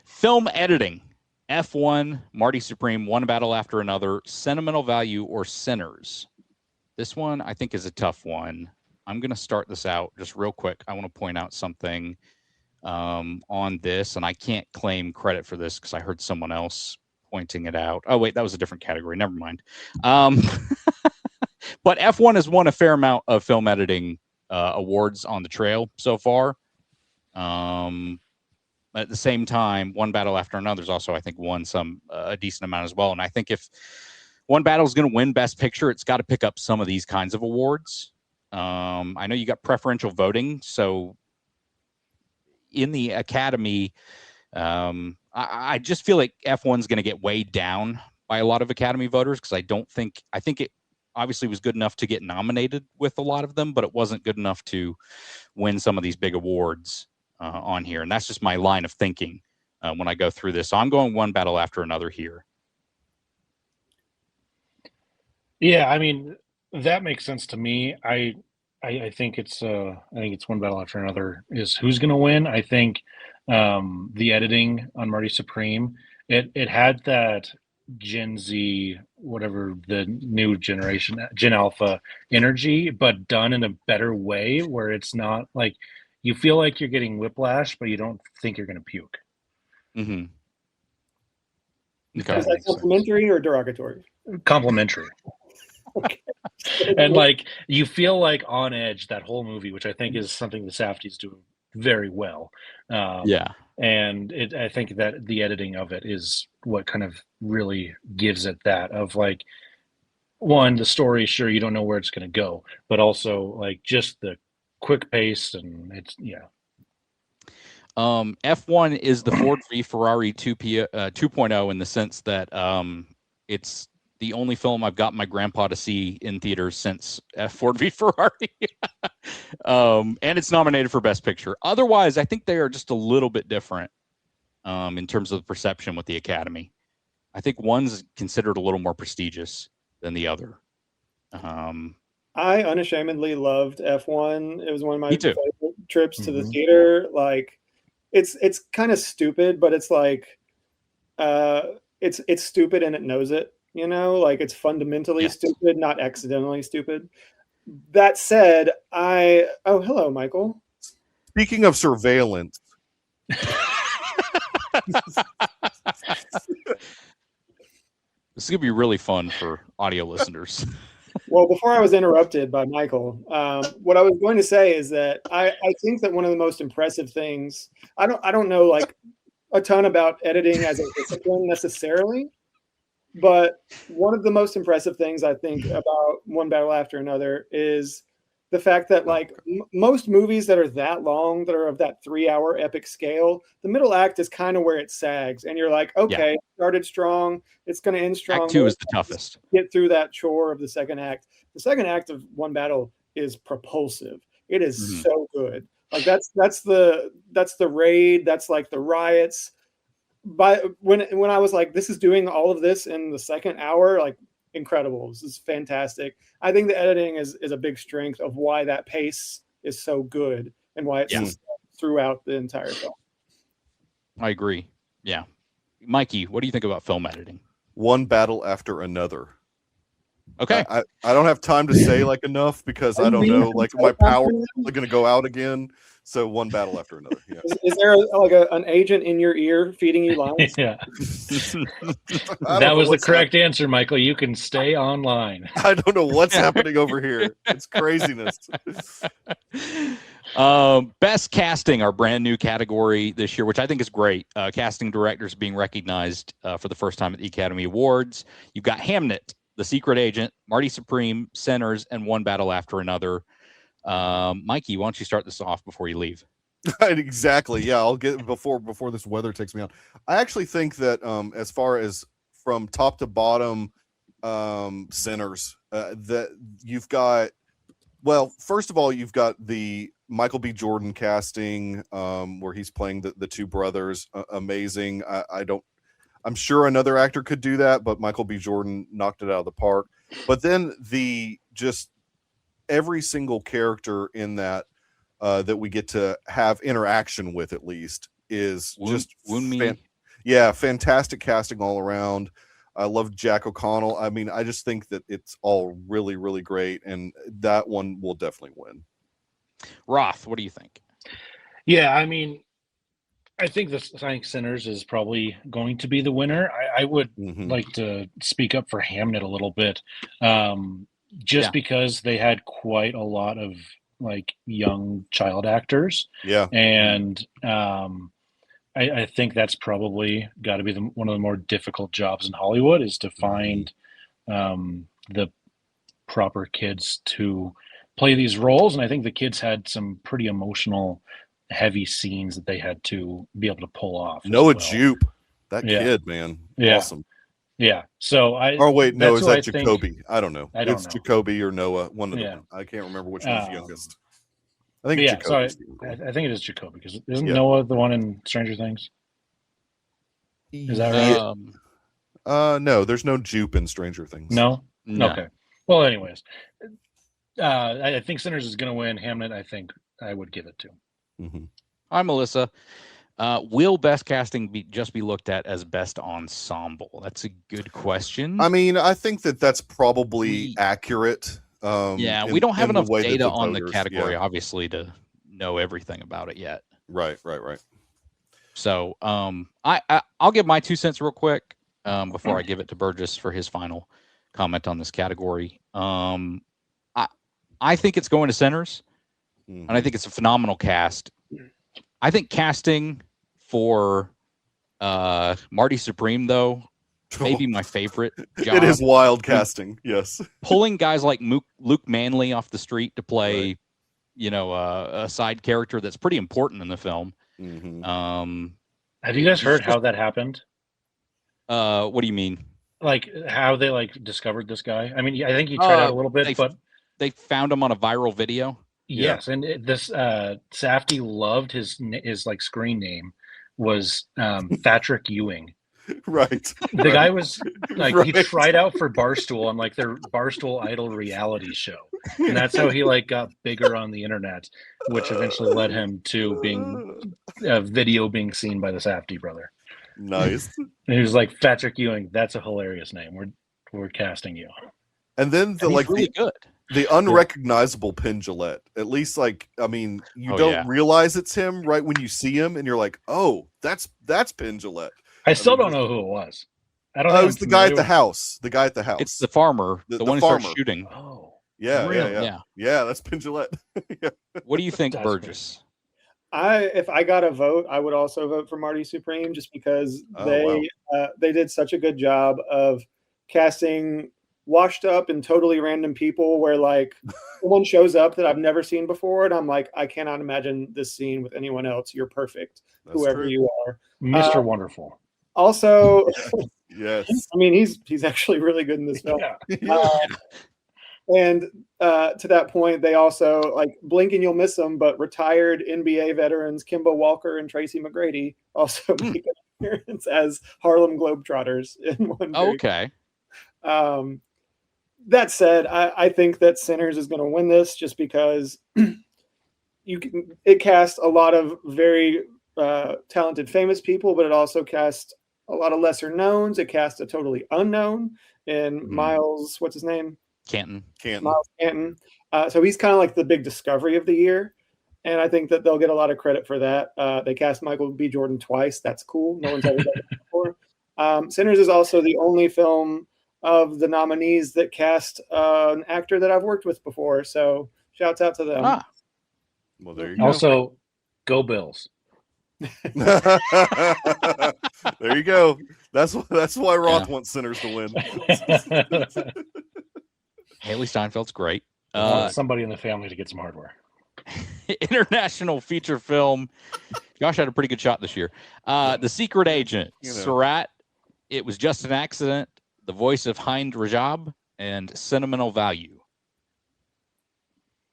Film editing. F1, Marty Supreme, One Battle After Another, Sentimental Value, or Sinners. This one, I think, is a tough one. I'm going to start this out just real quick. I want to point out something on this, and I can't claim credit for this because I heard someone else pointing it out. Oh, wait, that was a different category. Never mind. But F1 has won a fair amount of film editing awards on the trail so far. At the same time, One Battle After Another is also, I think, won a decent amount as well. And I think if One Battle is going to win Best Picture, it's got to pick up some of these kinds of awards. I know you got preferential voting, so in the Academy, I just feel like F1 is going to get weighed down by a lot of Academy voters because I think it obviously was good enough to get nominated with a lot of them, but it wasn't good enough to win some of these big awards. on here, and that's just my line of thinking when I go through this. So I'm going one battle after another here. Yeah, I mean, that makes sense to me. I think it's one battle after another is who's going to win. I think the editing on Marty Supreme, it had that Gen Z, whatever the new generation, Gen Alpha energy, but done in a better way where it's not like you feel like you're getting whiplash, but you don't think you're going to puke. Mm-hmm. Okay. Is that complimentary or derogatory? Complimentary. Okay. And like you feel like on edge that whole movie, which I think is something the Safdies do very well. And I think that the editing of it is what kind of really gives it that of like, one, the story, sure, you don't know where it's going to go, but also like just the quick pace and it's, F1 is the Ford v Ferrari 2.0 in the sense that it's the only film I've got my grandpa to see in theaters since Ford v Ferrari. And it's nominated for Best Picture. Otherwise, I think they are just a little bit different in terms of the perception with the Academy. I think one's considered a little more prestigious than the other. I unashamedly loved F1. It was one of my favorite trips to the theater. Like, it's kind of stupid, but it's like it's stupid and it knows it. You know, like it's fundamentally stupid, not accidentally stupid. That said, hello, Michael. Speaking of surveillance. This is going to be really fun for audio listeners. Well, before I was interrupted by Michael, what I was going to say is that I think that one of the most impressive things, I don't know like a ton about editing as a discipline necessarily, but one of the most impressive things I think about One Battle After Another is the fact that like most movies that are that long, that are of that 3-hour epic scale, the middle act is kind of where it sags. And you're like, okay, started strong. It's going to end strong. Act 2 is the toughest. Get through that chore of the second act. The second act of One Battle is propulsive. It is so good. Like that's the raid. That's like the riots. But when I was like, this is doing all of this in the second hour, like incredible. This is fantastic. I think the editing is a big strength of why that pace is so good and why it's throughout the entire film. I agree. Yeah. Mikey, what do you think about film editing? One battle after another. Okay. I don't have time to say like enough because I don't know, like my power is going to go out again. So one battle after another. Yeah. Is there an agent in your ear feeding you lines? Yeah. That was the correct answer, Michael. You can stay online. I don't know what's happening over here. It's craziness. Best casting, our brand new category this year, which I think is great. Casting directors being recognized for the first time at the Academy Awards. You've got Hamnet, The Secret Agent, Marty Supreme, Sinners, and One Battle After Another. Mikey, why don't you start this off before you leave? Exactly. Yeah, I'll get before this weather takes me on. I actually think that as far as from top to bottom, Sinners, that you've got. Well, first of all, you've got the Michael B. Jordan casting, where he's playing the two brothers. Amazing. I'm sure another actor could do that, but Michael B. Jordan knocked it out of the park. But then every single character in that that we get to have interaction with, at least, is fantastic casting all around. I love Jack O'Connell. I mean, I just think that it's all really, really great, and that one will definitely win. Roth, what do you think? Yeah, I mean, I think Sinners is probably going to be the winner. I would like to speak up for Hamnet a little bit, because they had quite a lot of like young child actors. Yeah, and I think that's probably got to be one of the more difficult jobs in Hollywood is to find the proper kids to play these roles. And I think the kids had some pretty emotional, heavy scenes that they had to be able to pull off. Noah Jupe, that kid, man, awesome. Yeah. So is that Jacoby? I don't know. I don't know. Jacoby or Noah. One of them. I can't remember which one's youngest. I think Jacoby's I think it is Jacoby because isn't Noah the one in Stranger Things? Is that right? No, there's no Jupe in Stranger Things. No? Okay. Well, anyways, I think Sinners is going to win. Hamnet, I think I would give it to. Mm-hmm. Hi, Melissa. Will best casting just be looked at as best ensemble? That's a good question. I mean, I think that's probably accurate. We don't have enough data on the category, obviously, to know everything about it yet. Right. So I'll give my 2 cents real quick before I give it to Burgess for his final comment on this category. I think it's going to Sinners, and I think it's a phenomenal cast. I think casting for Marty Supreme, though, may be my favorite job. It is wild casting, yes. Pulling guys like Luke Manley off the street to play, a side character that's pretty important in the film. Mm-hmm. Have you guys heard how that happened? What do you mean? Like how they discovered this guy? I mean, I think he tried out a little bit, but they found him on a viral video. Yes, and this Safdie loved his screen name was Patrick Ewing. Right. The guy was he tried out for Barstool on their Barstool Idol reality show, and that's how he got bigger on the internet, which eventually led him to being a video being seen by the Safdie brother. Nice. And he was like, Patrick Ewing, that's a hilarious name. We're casting you. And then really good. The unrecognizable Penn Jillette. At least you don't realize it's him right when you see him, and you're like, oh, that's Penn Jillette. I still don't know who it was. I don't know. It was the guy at the house. The guy at the house. It's the farmer. The one who starts shooting. Oh. Yeah, really? Yeah, that's Penn Jillette. Yeah. What do you think, Burgess? If I got a vote, I would also vote for Marty Supreme just because they did such a good job of casting washed up and totally random people where someone shows up that I've never seen before, and I'm like, I cannot imagine this scene with anyone else. You're perfect, whoever you are. Mr. Wonderful. Also, yes. I mean, he's actually really good in this film. And to that point, they also blink and you'll miss them, but retired NBA veterans Kimba Walker and Tracy McGrady also make an appearance as Harlem Globetrotters in one. Okay. That said, I think that Sinners is going to win this just because it casts a lot of very talented, famous people, but it also casts a lot of lesser knowns. It casts a totally unknown in Miles. What's his name? Canton. Miles Canton. So he's kind of like the big discovery of the year. And I think that they'll get a lot of credit for that. They cast Michael B. Jordan twice. That's cool. No one's ever done it before. Sinners is also the only film of the nominees that cast an actor that I've worked with before. So shouts out to them. Well, there you go. Also, go Bills. There you go. That's why Roth wants Sinners to win. Haley Steinfeld's great. Somebody in the family to get some hardware. International feature film. Josh had a pretty good shot this year. The Secret Agent. Surat. It Was Just an Accident. The Voice of Hind Rajab, and Sentimental Value.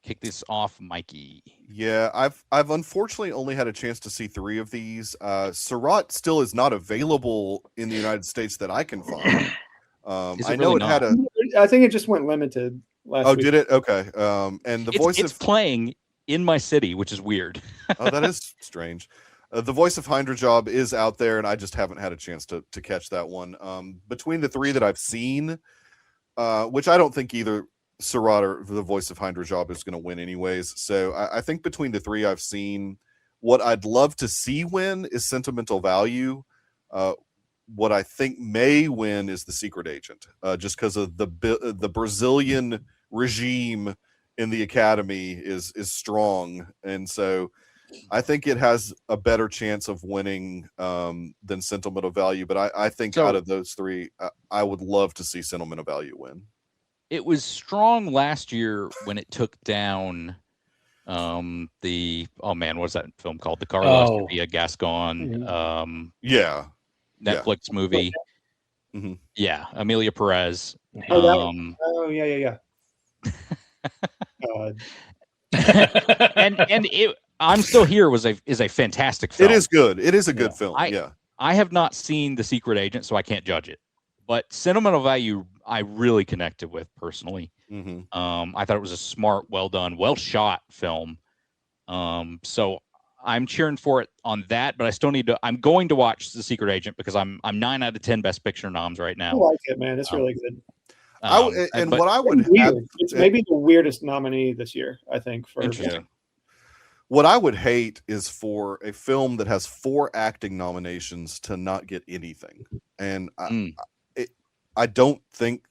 Kick this off, Mikey. Yeah, I've unfortunately only had a chance to see 3 of these. Surat still is not available in the United States that I can find. I know really had a. I think it just went limited last week. Oh, did it? Okay. And the it's playing in my city, which is weird. Oh, that is strange. The Voice of Hind Rajab is out there, and I just haven't had a chance to catch that one. Between the 3 that I've seen, which I don't think either Surat or The Voice of Hind Rajab is going to win anyways. So I think between the 3 I've seen, what I'd love to see win is Sentimental Value. What I think may win is The Secret Agent, just because of the Brazilian regime in the Academy is strong, and so I think it has a better chance of winning than Sentimental Value. But I think out of those 3, I would love to see Sentimental Value win. It was strong last year when it took down what's that film called? The Carlos Villa Gascon Netflix movie. Mm-hmm. Yeah, Amelia Perez. Yeah. and I'm Still Here is a fantastic film. It is good. It is a good film. I have not seen The Secret Agent, so I can't judge it. But sentimental value, I really connected with personally. Mm-hmm. I thought it was a smart, well done, well shot film. So I'm cheering for it on that, but I still need to. I'm going to watch The Secret Agent because I'm 9 out of 10 Best Picture noms right now. I like it, man. It's really good. It's maybe the weirdest nominee this year, I think. For interesting. What I would hate is for a film that has 4 acting nominations to not get anything, and I don't think.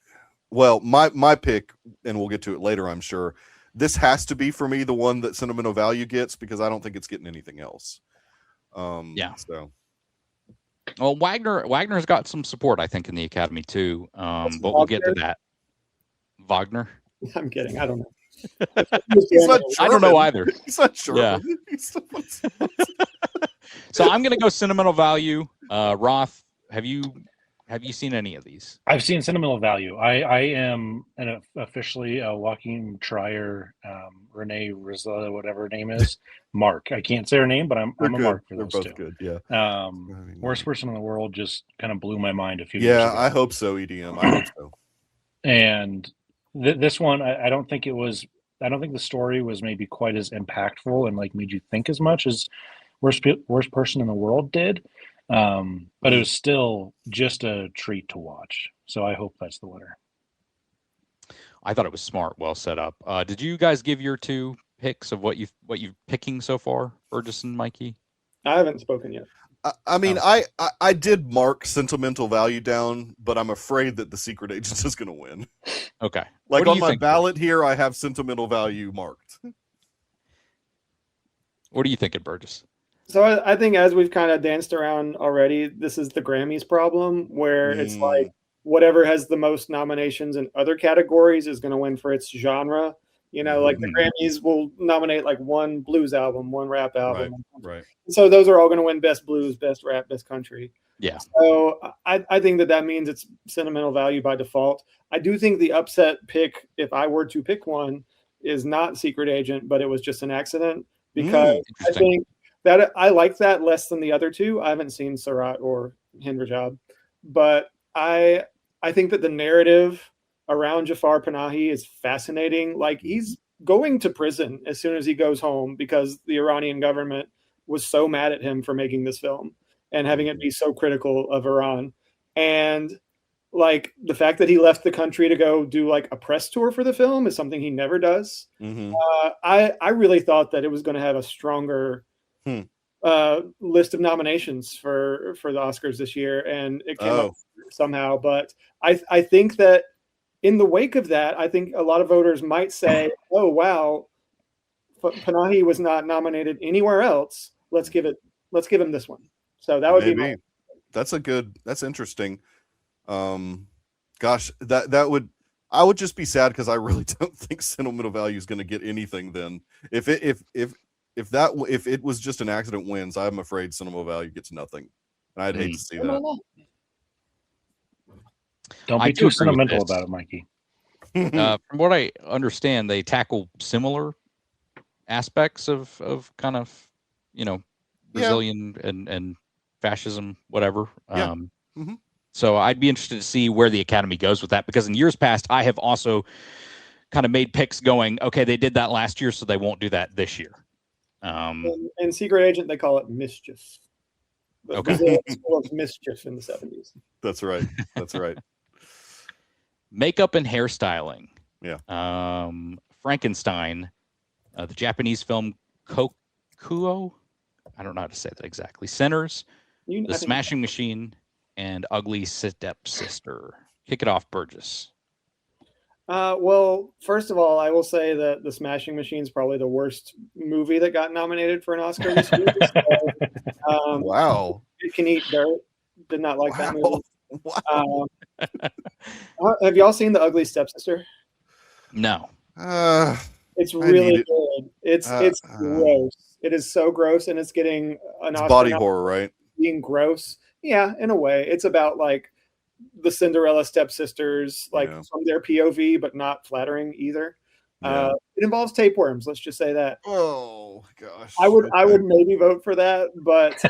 Well, my pick, and we'll get to it later, I'm sure. This has to be for me the one that sentimental value gets because I don't think it's getting anything else. So. Well, Wagner's got some support, I think, in the Academy too. But we'll get to that. Wagner. I'm kidding. I don't know. I don't know either. He's not sure. Yeah. So I'm going to go sentimental value. Roth, have you seen any of these? I've seen sentimental value. I am officially a walking Trier, Renee Rosella, whatever her name is, Mark. I can't say her name, but I'm a Mark for those two. They're both good. Yeah. Worst Person in the World just kind of blew my mind a few years ago. Yeah, I hope so. EDM. I hope so. And this one, I don't think it was. I don't think the story was maybe quite as impactful and like made you think as much as Worst Person in the World did. But it was still just a treat to watch. So I hope that's the winner. I thought it was smart, well set up. Did you guys give your 2 picks of what you've picking so far, Burgess and Mikey? I haven't spoken yet. I mean, I did mark sentimental value down, but I'm afraid that The Secret Agent is going to win. Okay. Like on my ballot here, I have sentimental value marked. What are you thinking, Burgess? So I think as we've kind of danced around already, this is the Grammys problem where it's like whatever has the most nominations in other categories is going to win for its genre. You know, like the Grammys will nominate like one blues album, one rap album. Right. So those are all going to win best blues, best rap, best country. Yeah. So I think that means it's sentimental value by default. I do think the upset pick, if I were to pick one, is not Secret Agent, but it was just an accident because I think that I like that less than the other 2. I haven't seen Sarat or Hindrajab, but I think that the narrative around Jafar Panahi is fascinating. Like he's going to prison as soon as he goes home because the Iranian government was so mad at him for making this film and having it be so critical of Iran. And like the fact that he left the country to go do like a press tour for the film is something he never does. I really thought that it was going to have a stronger list of nominations for the Oscars this year, and it came up somehow. But I think that in the wake of that, I think a lot of voters might say, "Oh wow, Panahi was not nominated anywhere else. Let's give him this one." So that would be that's interesting. Gosh, I would just be sad because I really don't think sentimental value is going to get anything. Then if it was just an accident wins, I'm afraid sentimental value gets nothing, and I'd hate to see that. Don't be too sentimental about it, Mikey. From what I understand, they tackle similar aspects of kind of, Brazilian and fascism, whatever. So I'd be interested to see where the Academy goes with that, because in years past, I have also kind of made picks going, okay, they did that last year, so they won't do that this year. In Secret Agent, they call it mischief. But okay. Brazil was mischief in the 70s. That's right. That's right. Makeup and hairstyling. Yeah. Frankenstein, the Japanese film Kokuo. I don't know how to say that exactly. Sinners, The Smashing Machine, and Ugly Stepsister. Kick it off, Burgess. Well, first of all, I will say that The Smashing Machine is probably the worst movie that got nominated for an Oscar this year. Wow. It Can Eat Dirt. Did not like that movie. Wow. Have y'all seen The Ugly Stepsister? No. It's really good. It's gross. It is so gross, and it's getting an Oscar body horror, right? Being gross. Yeah, in a way. It's about like the Cinderella stepsisters, like from their POV, but not flattering either. It involves tapeworms. Let's just say that. Oh gosh. I would maybe vote for that, but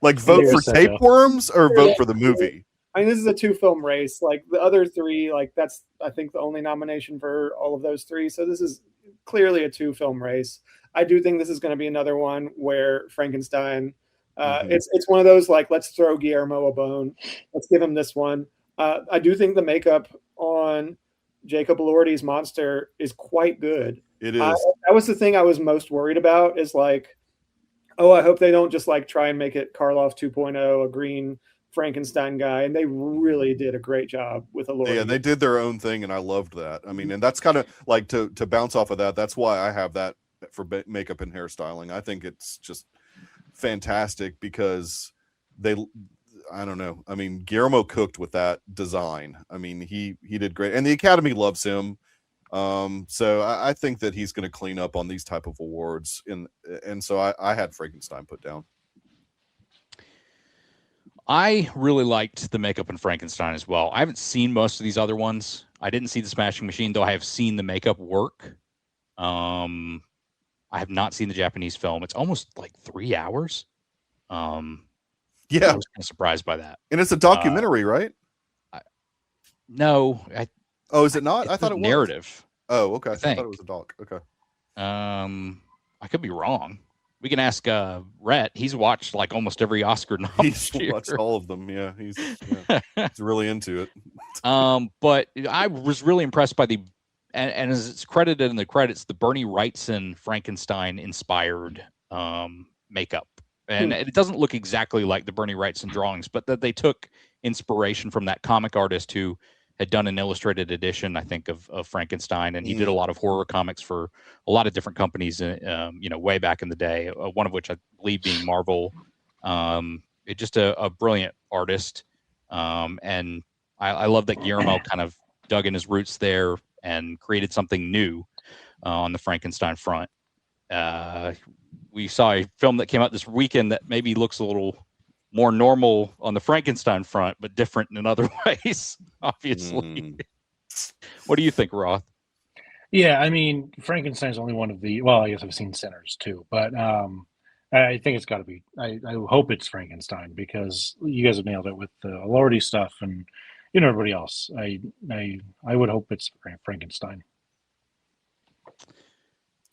like vote for tapeworms or vote for the movie. I mean, this is a 2-film race. Like the other 3, like that's I think the only nomination for all of those 3. So this is clearly a 2-film race. I do think this is going to be another one where Frankenstein. It's one of those like, let's throw Guillermo a bone. Let's give him this one. I do think the makeup on Jacob Elordi's monster is quite good. It is. That was the thing I was most worried about. Is like, oh, I hope they don't just like try and make it Karloff 2.0, a green Frankenstein guy, and they really did a great job with Elordi. Yeah, they did their own thing, and I loved that. I mean, and that's kind of like to bounce off of that. That's why I have that for makeup and hairstyling. I think it's just fantastic because I don't know. I mean, Guillermo cooked with that design. I mean, he did great, and the Academy loves him. So I think that he's going to clean up on these type of awards, and so I had Frankenstein put down. I really liked the makeup in Frankenstein as well. I haven't seen most of these other ones. I didn't see the Smashing Machine, though I have seen the makeup work. I have not seen the Japanese film. It's almost like 3 hours. Yeah, I was kind of surprised by that. And it's a documentary, right? No. Oh, is it not? I thought it was narrative. Oh, okay. I thought it was a doc. Okay. I could be wrong. We can ask Rhett. He's watched like almost every Oscar nom. He's watched all of them. Yeah, he's really into it. But I was really impressed by and as it's credited in the credits, the Bernie Wrightson Frankenstein inspired makeup. And it doesn't look exactly like the Bernie Wrightson drawings, but that they took inspiration from that comic artist who had done an illustrated edition, I think, of Frankenstein, and he did a lot of horror comics for a lot of different companies, way back in the day. One of which I believe being Marvel. It's just a brilliant artist, and I love that Guillermo kind of dug in his roots there and created something new on the Frankenstein front. We saw a film that came out this weekend that maybe looks a little more normal on the Frankenstein front, but different in other ways, obviously. What do you think, Roth? Yeah, I mean, Frankenstein's only one of the, well, I guess I've seen Sinners too, but I think it's got to be, I hope it's Frankenstein because you guys have nailed it with the Elordi stuff and, everybody else. I would hope it's Frankenstein.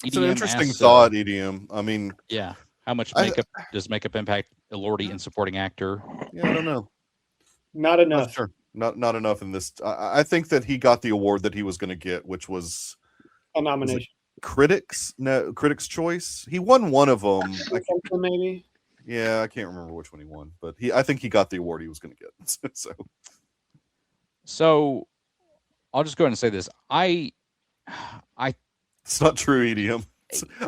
It's an interesting thought, EDM. I mean, yeah. How much makeup does makeup impact Elordi in supporting actor? Yeah, I don't know. Not enough. Sure. Not enough in this. I think that he got the award that he was going to get, which was a nomination. Critics Choice. He won one of them. Maybe. Yeah, I can't remember which one he won, but I think he got the award he was going to get. So I'll just go ahead and say this. It's not true, EDM.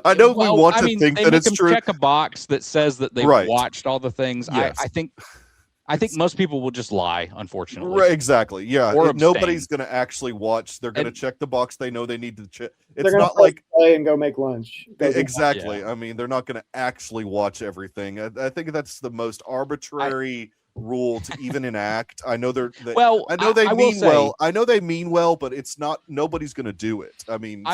I know we want to think that it's true. Check a box that says that they've watched all the things. Yes. I think most people will just lie, unfortunately. Right, exactly. Yeah. Or nobody's going to actually watch. They're going to check the box they know they need to check. It's not like play and go make lunch. Exactly. Yeah. I mean, they're not going to actually watch everything. I think that's the most arbitrary rule to even enact. I know they mean well, but it's not. Nobody's going to do it. I mean,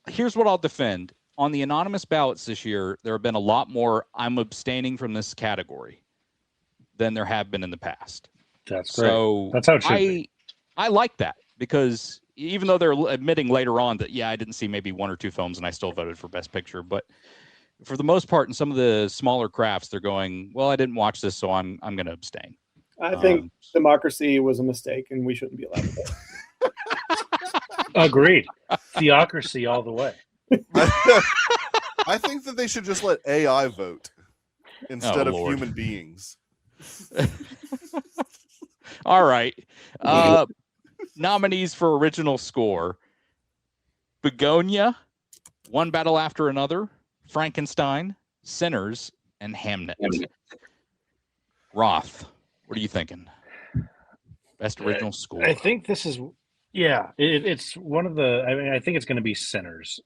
here's what I'll defend. On the anonymous ballots this year, there have been a lot more I'm abstaining from this category than there have been in the past. That's great. So that's how it should be. I like that because even though they're admitting later on that, I didn't see maybe one or two films and I still voted for Best Picture. But for the most part, in some of the smaller crafts, they're going, well, I didn't watch this, so I'm going to abstain. I think democracy was a mistake and we shouldn't be allowed to vote. Agreed. Theocracy all the way. I think that they should just let AI vote instead of human beings. All right. Nominees for original score: Begonia, One Battle After Another, Frankenstein, Sinners, and Hamnet. Roth, what are you thinking? Best original score. I think this is, it's one of the, I think it's going to be Sinners.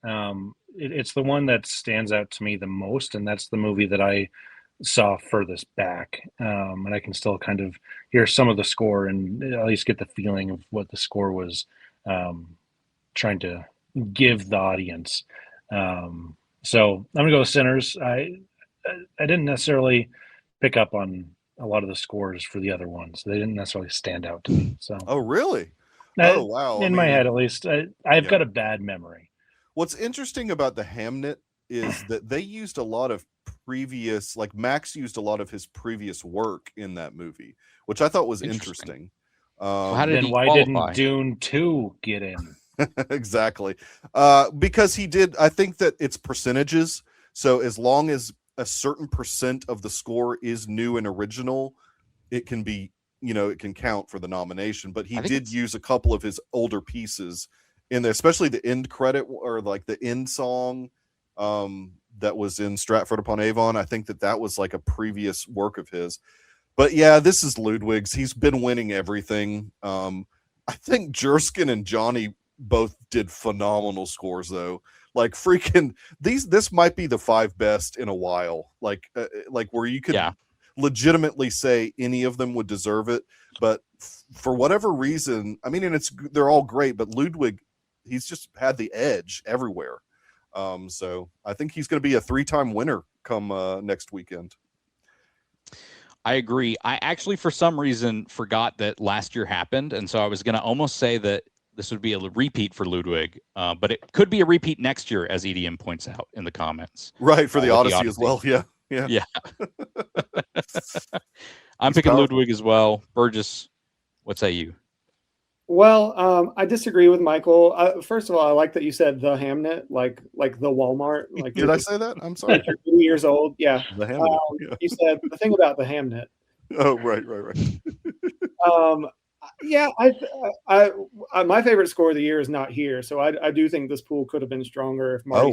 It's the one that stands out to me the most, and that's the movie that I saw furthest back. And I can still kind of hear some of the score and at least get the feeling of what the score was trying to give the audience. So I'm gonna go with Sinners. I didn't necessarily pick up on a lot of the scores for the other ones. They didn't necessarily stand out to me. So oh really? Oh wow! In my head, at least, I've got a bad memory. What's interesting about the Hamnet is that they used a lot of previous, like Max used a lot of his previous work in that movie, which I thought was interesting. Why didn't Dune 2 get in? Exactly. Because he did, I think that it's percentages. So as long as a certain percent of the score is new and original, it can be, it can count for the nomination. But he did use a couple of his older pieces in there, especially the end credit or like the end song that was in Stratford upon Avon. I think that was like a previous work of his. But yeah, this is Ludwig's. He's been winning everything. I think Jerskin and Johnny both did phenomenal scores though. Like freaking this might be the 5 best in a while. Like where you could legitimately say any of them would deserve it, but for whatever reason, I mean, and they're all great, but Ludwig, he's just had the edge everywhere. So I think he's going to be a 3-time winner come next weekend. I agree. I actually, for some reason, forgot that last year happened, and so I was going to almost say that this would be a repeat for Ludwig, but it could be a repeat next year, as EDM points out in the comments. Right, for the Odyssey as well. Yeah. I'm picking Ludwig as well. Burgess, what say you? Well, I disagree with Michael. First of all, I like that you said the Hamnet, like the Walmart. Like, did I say that? I'm sorry. You're 2 years old. Yeah. The Hamnet. You said the thing about the Hamnet. Oh, right. Yeah, I my favorite score of the year is Not Here. So I do think this pool could have been stronger if Marty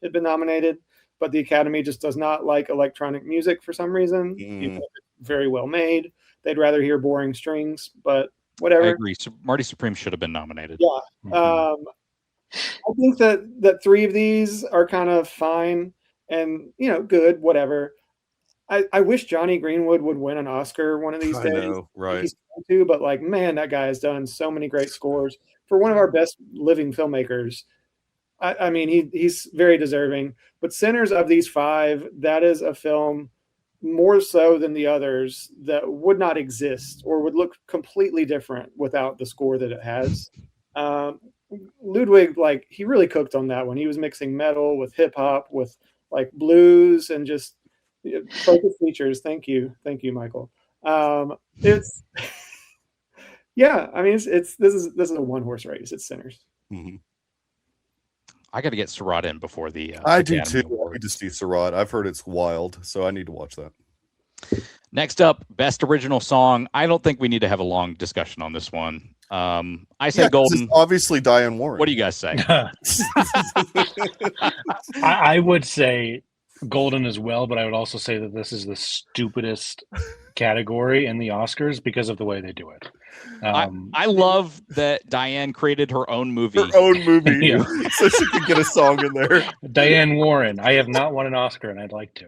had been nominated. But the Academy just does not like electronic music for some reason. Even if it's very well made, they'd rather hear boring strings. But whatever. I agree. So Marty Supreme should have been nominated. Yeah. I think that 3 of these are kind of fine and good, whatever. I wish Johnny Greenwood would win an Oscar one of these days. I know, right? He's going to, but like, man, that guy has done so many great scores for one of our best living filmmakers. I mean, he's very deserving. But Sinners, of these 5, that is a film more so than the others that would not exist or would look completely different without the score that it has. Ludwig, like, he really cooked on that one. He was mixing metal with hip hop, with like blues, and just focus features. Thank you, Michael. It's yeah. I mean, this is a 1-horse race. It's Sinners. Mm-hmm. I got to get Surratt in before the. I do too. I need to see Surratt. I've heard it's wild, so I need to watch that. Next up, best original song. I don't think we need to have a long discussion on this one. I say Golden. Obviously, Diane Warren. What do you guys say? I would say Golden as well, but I would also say that this is the stupidest category in the Oscars because of the way they do it. I love that Diane created her own movie. Yeah. So she could get a song in there. Diane Warren. I have not won an Oscar, and I'd like to.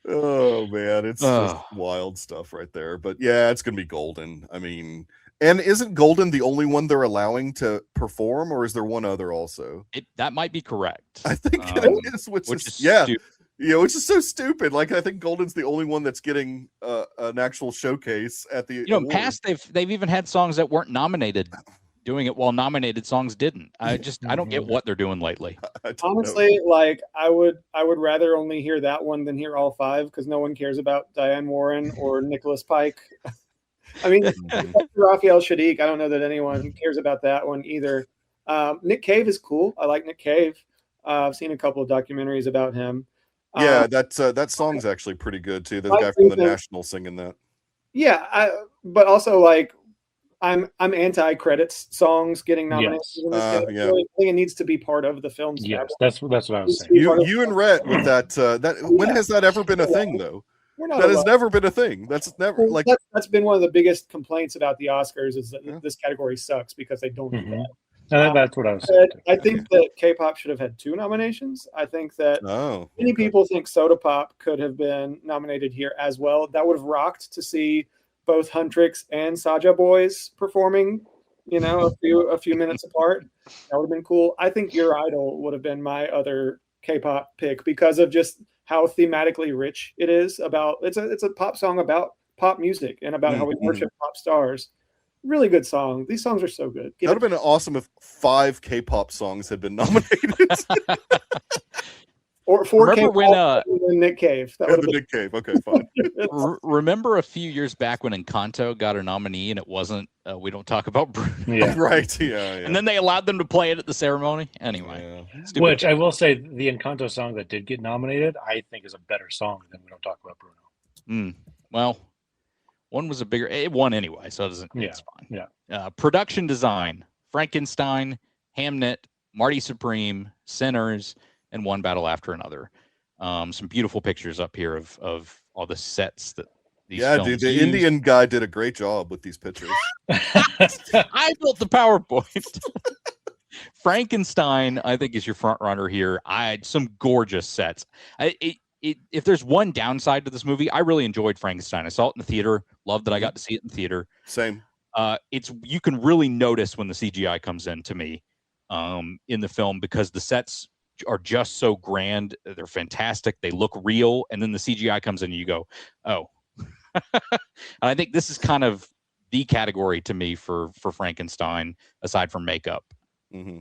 Oh man, it's just wild stuff right there. But yeah, it's gonna be Golden. I mean, and isn't Golden the only one they're allowing to perform, or is there one other also? That might be correct. I think it is, which is stupid. Which is so stupid. Like, I think Golden's the only one that's getting an actual showcase at the. In past they've even had songs that weren't nominated doing it while nominated songs didn't. I don't get what they're doing lately. Honestly, like I would rather only hear that one than hear all 5 because no one cares about Diane Warren or Nicholas Pike. I mean, Raphael Sadiq, I don't know that anyone cares about that one either. Nick Cave is cool. I like Nick Cave. I've seen a couple of documentaries about him. Yeah, that song's actually pretty good too. There's a guy from the National singing that. Yeah, but also like I'm anti-credits songs getting nominated. Yeah. I think it needs to be part of the film's Yes, that's what I was saying. You and Rhett with that. When has that ever been a thing though? That has never been a thing. That's never like that's been one of the biggest complaints about the Oscars is that this category sucks because they don't do that. That's what I was saying. I think that K-pop should have had 2 nominations. I think that many people think Soda Pop could have been nominated here as well. That would have rocked to see both Huntrix and Saja Boys performing a few minutes apart. That would have been cool. I think Your Idol would have been my other K-pop pick because of just how thematically rich it is. It's a pop song about pop music and about how we worship pop stars. Really good song. These songs are so good. That would have been awesome if 5 K-pop songs had been nominated. Or 4 Remember K-pop when Nick Cave. That the Nick Cave. Okay, fine. Remember a few years back when Encanto got a nominee and it wasn't We Don't Talk About Bruno? Yeah. Right. Yeah. And then they allowed them to play it at the ceremony. Anyway. Yeah. Which I will say, the Encanto song that did get nominated, I think is a better song than We Don't Talk About Bruno. Well, one was it won anyway, so it's fine. Yeah. Production design: Frankenstein, Hamnet, Marty Supreme, Sinners, and One Battle After Another. Some beautiful pictures up here of all the sets that these films dude, the used. Indian guy did a great job with these pictures. I built the PowerPoint. Frankenstein, I think, is your front runner here. I had some gorgeous sets. If there's one downside to this movie, I really enjoyed Frankenstein. I saw it in the theater. Loved that I got to see it in the theater. Same. You can really notice when the CGI comes in to me in the film because the sets are just so grand. They're fantastic. They look real. And then the CGI comes in and you go, oh. And I think this is kind of the category to me for Frankenstein, aside from makeup. Mm-hmm.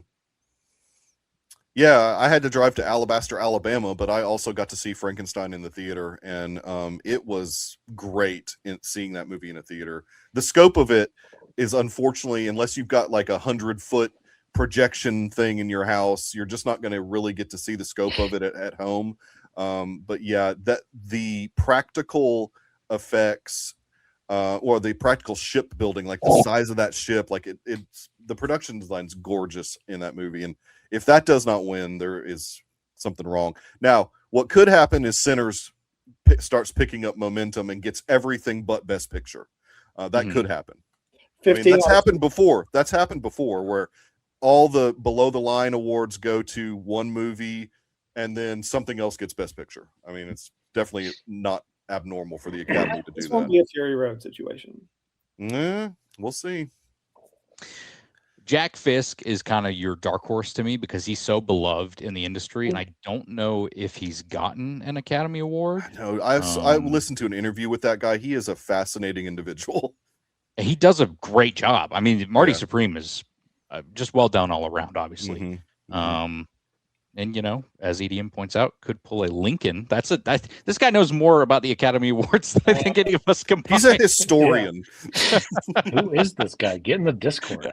Yeah, I had to drive to Alabaster, Alabama, but I also got to see Frankenstein in the theater, and it was great seeing that movie in a theater. The scope of it is, unfortunately, unless you've got like 100-foot projection thing in your house, you're just not going to really get to see the scope of it at home. But yeah, that the practical effects or the practical ship building, like the size of that ship, like it's the production design's gorgeous in that movie. And if that does not win, there is something wrong. Now, what could happen is Sinners starts picking up momentum and gets everything but Best Picture. That could happen. I mean, that's happened before. That's happened before, where all the below the line awards go to one movie and then something else gets Best Picture. I mean, it's definitely not abnormal for the Academy to do that. This won't be a Fury Road situation. We'll see. Jack Fisk is kind of your dark horse to me because he's so beloved in the industry, and I don't know if he's gotten an Academy Award. No, I listened to an interview with that guy. He is a fascinating individual. He does a great job. I mean, Marty Supreme is just well done all around, obviously. And as EDM points out, could pull a Lincoln. This guy knows more about the Academy Awards than I think any of us combined. He's a historian. Who is this guy? Get in the Discord.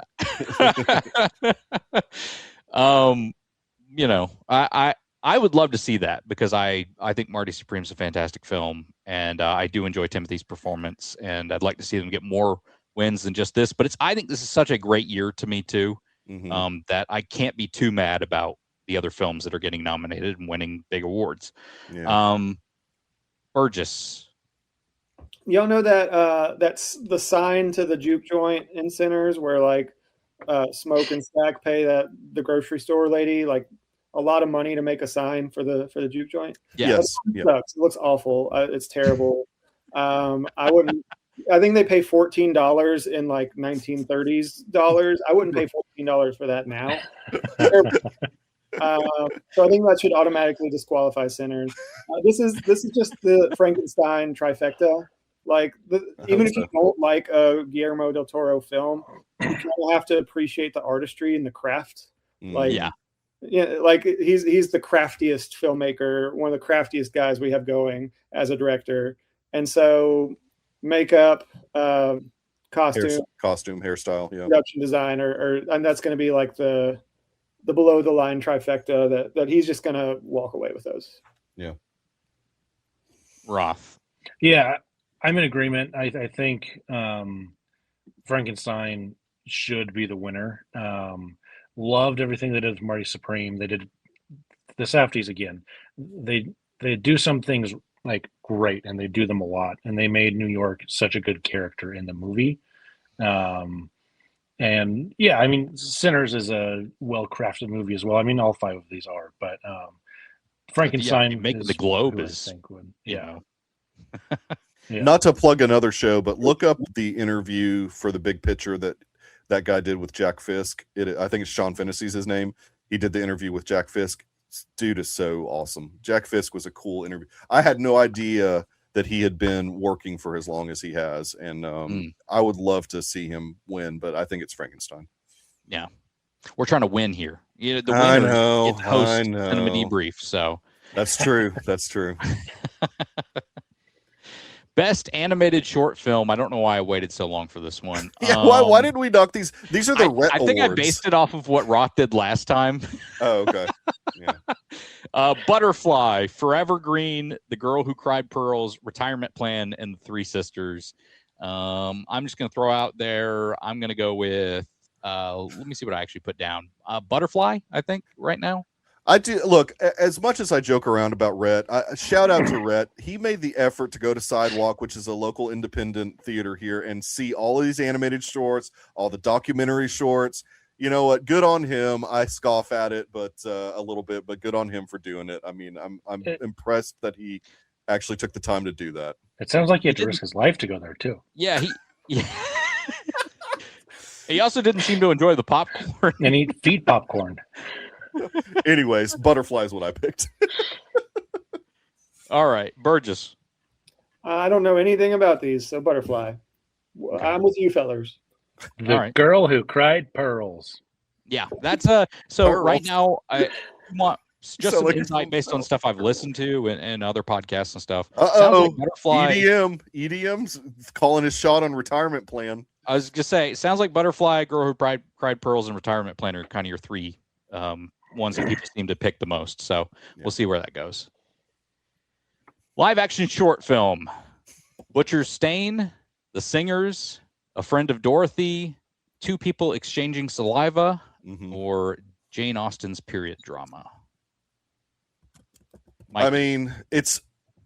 I would love to see that because I think Marty Supreme's a fantastic film, and I do enjoy Timothy's performance, and I'd like to see them get more wins than just this. But I think this is such a great year to me too, that I can't be too mad about the other films that are getting nominated and winning big awards. Burgess. Y'all know that that's the sign to the juke joint in Sinners where like Smoke and Stack pay the grocery store lady like a lot of money to make a sign for the juke joint. Yes. It sucks. It looks awful. It's terrible. I think they pay $14 in like 1930s dollars. I wouldn't pay $14 for that now. So I think that should automatically disqualify Sinners. This is just the Frankenstein trifecta. Like even if you don't like a Guillermo del Toro film, you kind of have to appreciate the artistry and the craft. Like he's the craftiest filmmaker, one of the craftiest guys we have going as a director. And so makeup, costume, hairstyle, production design, and that's going to be like the below the line trifecta that he's just going to walk away with those. Yeah. Roth. Yeah, I'm in agreement. I think Frankenstein should be the winner. Loved everything they did with Marty Supreme. They did the Safdies again. They do some things like great, and they do them a lot. And they made New York such a good character in the movie. And yeah, I mean, Sinners is a well-crafted movie as well. I mean, all 5 of these are, but Frankenstein making the Globe is, Not to plug another show, but look up the interview for The Big Picture that that guy did with Jack Fisk. I think it's Sean Fennessy's his name. He did the interview with Jack Fisk. Dude is so awesome. Jack Fisk was a cool interview. I had no idea that he had been working for as long as he has, and I would love to see him win, but I think it's Frankenstein. Yeah, we're trying to win here. The winner I know. hosts Cinema Debrief, so that's true. That's true. Best animated short film. I don't know why I waited so long for this one. Yeah, why did we knock these? These are the Rhett I think Awards. I based it off of what Roth did last time. Oh, okay. Yeah. Butterfly, Forever Green, The Girl Who Cried Pearls, Retirement Plan, and The Three Sisters. I'm just going to throw out there. I'm going to go with. Let me see what I actually put down. Butterfly, I think, right now. I do. Look, as much as I joke around about Rhett, shout out to Rhett. He made the effort to go to Sidewalk, which is a local independent theater here, and see all of these animated shorts, all the documentary shorts. You know what? Good on him. I scoff at it, but a little bit, but good on him for doing it. I mean, I'm impressed that he actually took the time to do that. It sounds like he had to risk his life to go there too. Yeah, he also didn't seem to enjoy the popcorn and eat feed popcorn. Anyways, Butterfly is what I picked. All right, Burgess. I don't know anything about these, so Butterfly. Okay. I'm with you, fellers. The Girl Who Cried Pearls. Yeah, that's so Pearls. Right now I want just some insight based on stuff I've listened to and other podcasts and stuff. Like Butterfly. EDM's calling his shot on Retirement Plan. I was gonna say, it sounds like Butterfly, Girl Who Cried Pearls, and Retirement Plan are kind of your three ones that people seem to pick the most. So we'll see where that goes. Live action short film: Butcher's Stain, The Singers, A Friend of Dorothy, Two People Exchanging Saliva, or Jane Austen's period drama. Mike. I mean,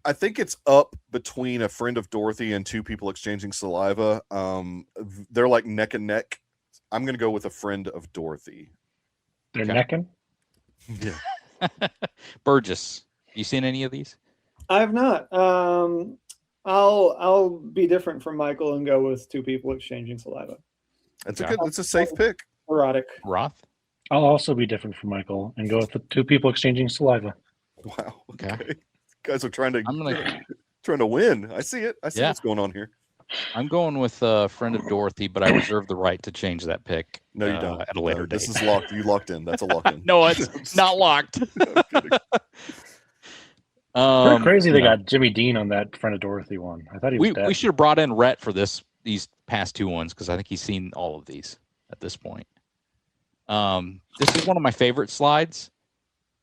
I think it's up between A Friend of Dorothy and Two People Exchanging Saliva. They're like neck and neck. I'm going to go with A Friend of Dorothy. They're necking? Yeah. Burgess, you seen any of these? I have not. I'll be different from Michael and go with Two People Exchanging Saliva. It's a safe pick. Erotic. Roth? I'll also be different from Michael and go with the Two People Exchanging Saliva. Wow. Okay. You guys are trying to win. I see it. I see what's going on here. I'm going with a Friend of Dorothy, but I reserve the right to change that pick. No, you don't. At a later date. This is locked. You locked in. That's a lock in. No, it's not locked. Pretty crazy they got Jimmy Dean on that Friend of Dorothy one. I thought he was dead. We should have brought in Rhett for these past two ones because I think he's seen all of these at this point. This is one of my favorite slides.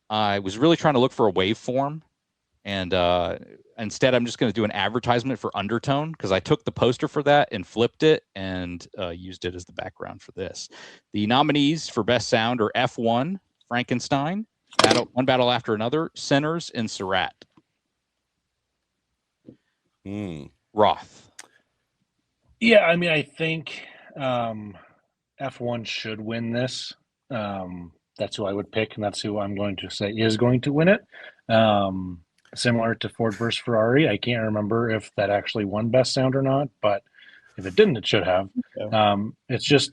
I was really trying to look for a waveform, and instead I'm just going to do an advertisement for Undertone because I took the poster for that and flipped it and used it as the background for this. The nominees for Best Sound are F1, Frankenstein, One Battle After Another, Sinners, and Surratt. Roth. Yeah, I mean, I think F1 should win this. That's who I would pick, and that's who I'm going to say is going to win it. Similar to Ford versus Ferrari, I can't remember if that actually won Best Sound or not, but if it didn't, it should have. It's just,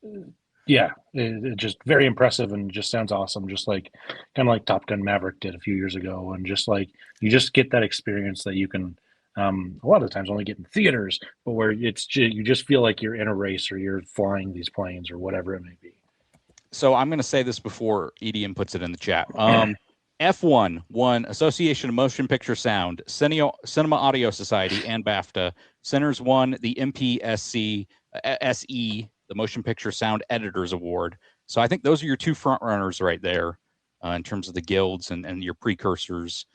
it's just very impressive and just sounds awesome, just like kind of like Top Gun Maverick did a few years ago, and just like you just get that experience that you can a lot of the times only get in theaters, but where you just feel like you're in a race or you're flying these planes or whatever it may be. So I'm going to say this before EDM puts it in the chat. F1 won Association of Motion Picture Sound, Cinema Audio Society, and BAFTA. Sinners won the MPSC SE, the Motion Picture Sound Editors Award. So I think those are your two front runners right there in terms of the guilds and your precursors.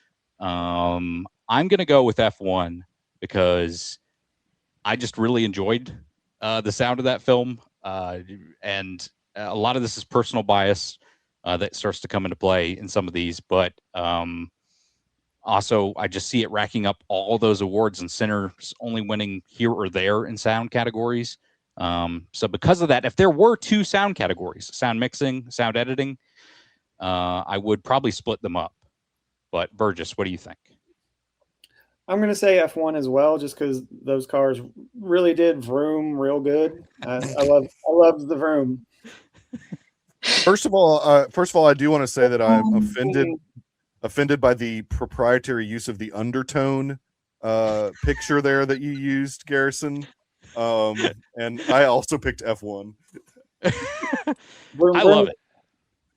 I'm going to go with F1 because I just really enjoyed the sound of that film. And a lot of this is personal bias that starts to come into play in some of these. But also, I just see it racking up all those awards and Sinners only winning here or there in sound categories. So because of that, if there were two sound categories, sound mixing, sound editing, I would probably split them up. But Burgess, what do you think? I'm gonna say F1 as well, just because those cars really did vroom real good. I love the vroom. First of all, I do want to say that I'm offended by the proprietary use of the undertone picture there that you used, Garrison. And I also picked F1. I love it.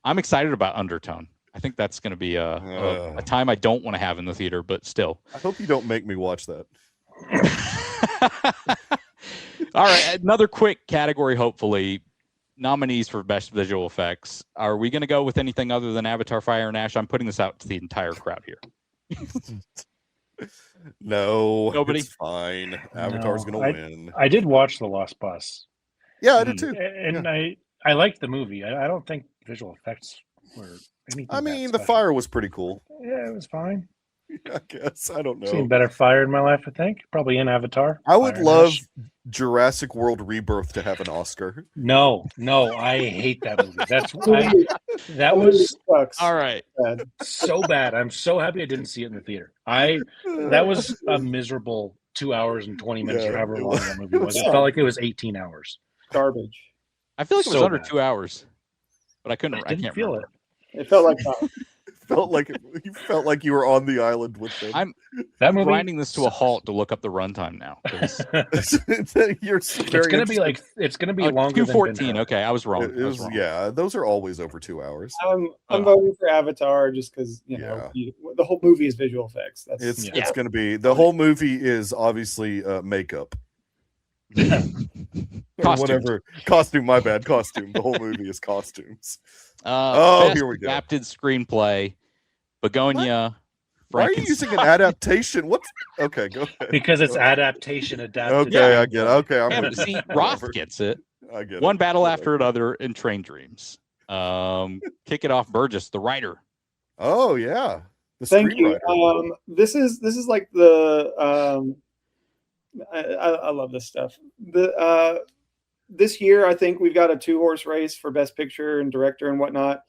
I'm excited about undertone. I think that's going to be a time I don't want to have in the theater, but still. I hope you don't make me watch that. All right, another quick category, hopefully. Nominees for Best Visual Effects. Are we going to go with anything other than Avatar, Fire, and Ash? I'm putting this out to the entire crowd here. No, nobody. It's fine. Avatar's going to win. I did watch The Lost Bus. Yeah, I did too. And I liked the movie. I don't think visual effects were anything. I mean, the fire was pretty cool. Yeah, it was fine. I guess. I don't know. Seen better fire in my life, I think. Probably in Avatar. I would love Jurassic World Rebirth to have an Oscar. No, I hate that movie. That was all right. So bad. I'm so happy I didn't see it in the theater. That was a miserable 2 hours and 20 minutes or however long that movie was. It felt like it was 18 hours. Garbage. I feel like it was under 2 hours, but I can't feel remember. It felt like that. You felt like you were on the island with them. I'm grinding this to a halt to look up the runtime now. It's gonna be longer. 2:14. Okay, I was wrong. Yeah, those are always over 2 hours. I'm voting for Avatar just because the whole movie is visual effects. It's going to be the whole movie is obviously makeup. Whatever costume. My bad. Costume. The whole movie is costumes. Here we go. Adapted screenplay. Begonia. Why are you using an adaptation? What? Okay, go ahead. Because it's adaptation adapted. Okay, I get it. Okay, see, Roth gets it. I get it. One battle after another in Train Dreams. Kick it off, Burgess, the writer. Oh yeah. Thank you. This is like the I love this stuff. This year, I think we've got a 2-horse race for Best Picture and Director and whatnot.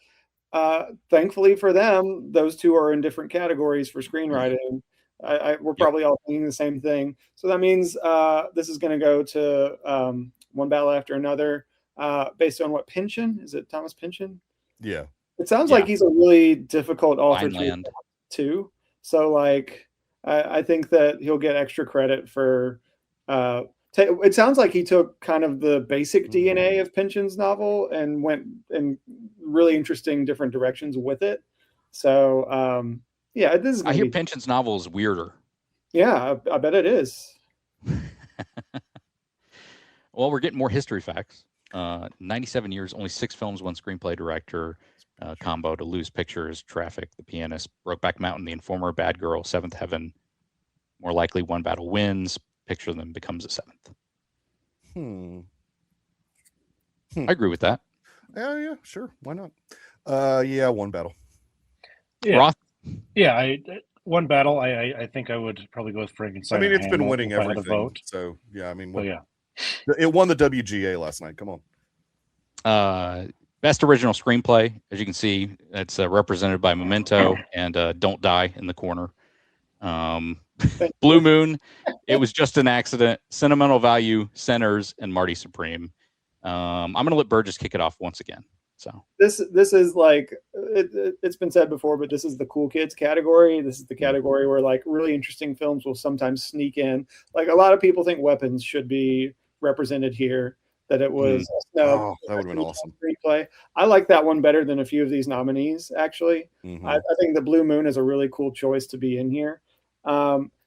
Thankfully for them, those two are in different categories for screenwriting. We're probably all thinking the same thing. So that means this is going to go to One Battle After Another, based on what Pynchon? Is it Thomas Pynchon? Yeah. It sounds like he's a really difficult author too. So like, I think that he'll get extra credit for. It sounds like he took kind of the basic DNA of Pynchon's novel and went in really interesting different directions with it. So, yeah, this is. I hear Pynchon's novel is weirder. Yeah, I bet it is. Well, we're getting more history facts. 97 years, only 6 films, 1 screenplay director combo to Lose Pictures, Traffic, The Pianist, Brokeback Mountain, The Informer, Bad Girl, Seventh Heaven. More likely, One Battle wins. Picture of Them becomes a 7th. I agree with that. Yeah, sure. Why not? Yeah, One Battle. Yeah. Roth? Yeah, One Battle. I think I would probably go with Frankenstein. I mean, it's been winning everything. Vote. So yeah, I mean, it won the WGA last night. Come on. Best original screenplay, as you can see, it's represented by Memento and Don't Die in the corner. Blue Moon, It Was Just an Accident, Sentimental Value, Sinners, and Marty Supreme. I'm going to let Burgess kick it off once again. So this is like it's been said before, but this is the cool kids category. This is the category where like really interesting films will sometimes sneak in. Like a lot of people think Weapons should be represented here. That it was that would have been awesome. Screenplay. I like that one better than a few of these nominees. Actually, I think the Blue Moon is a really cool choice to be in here.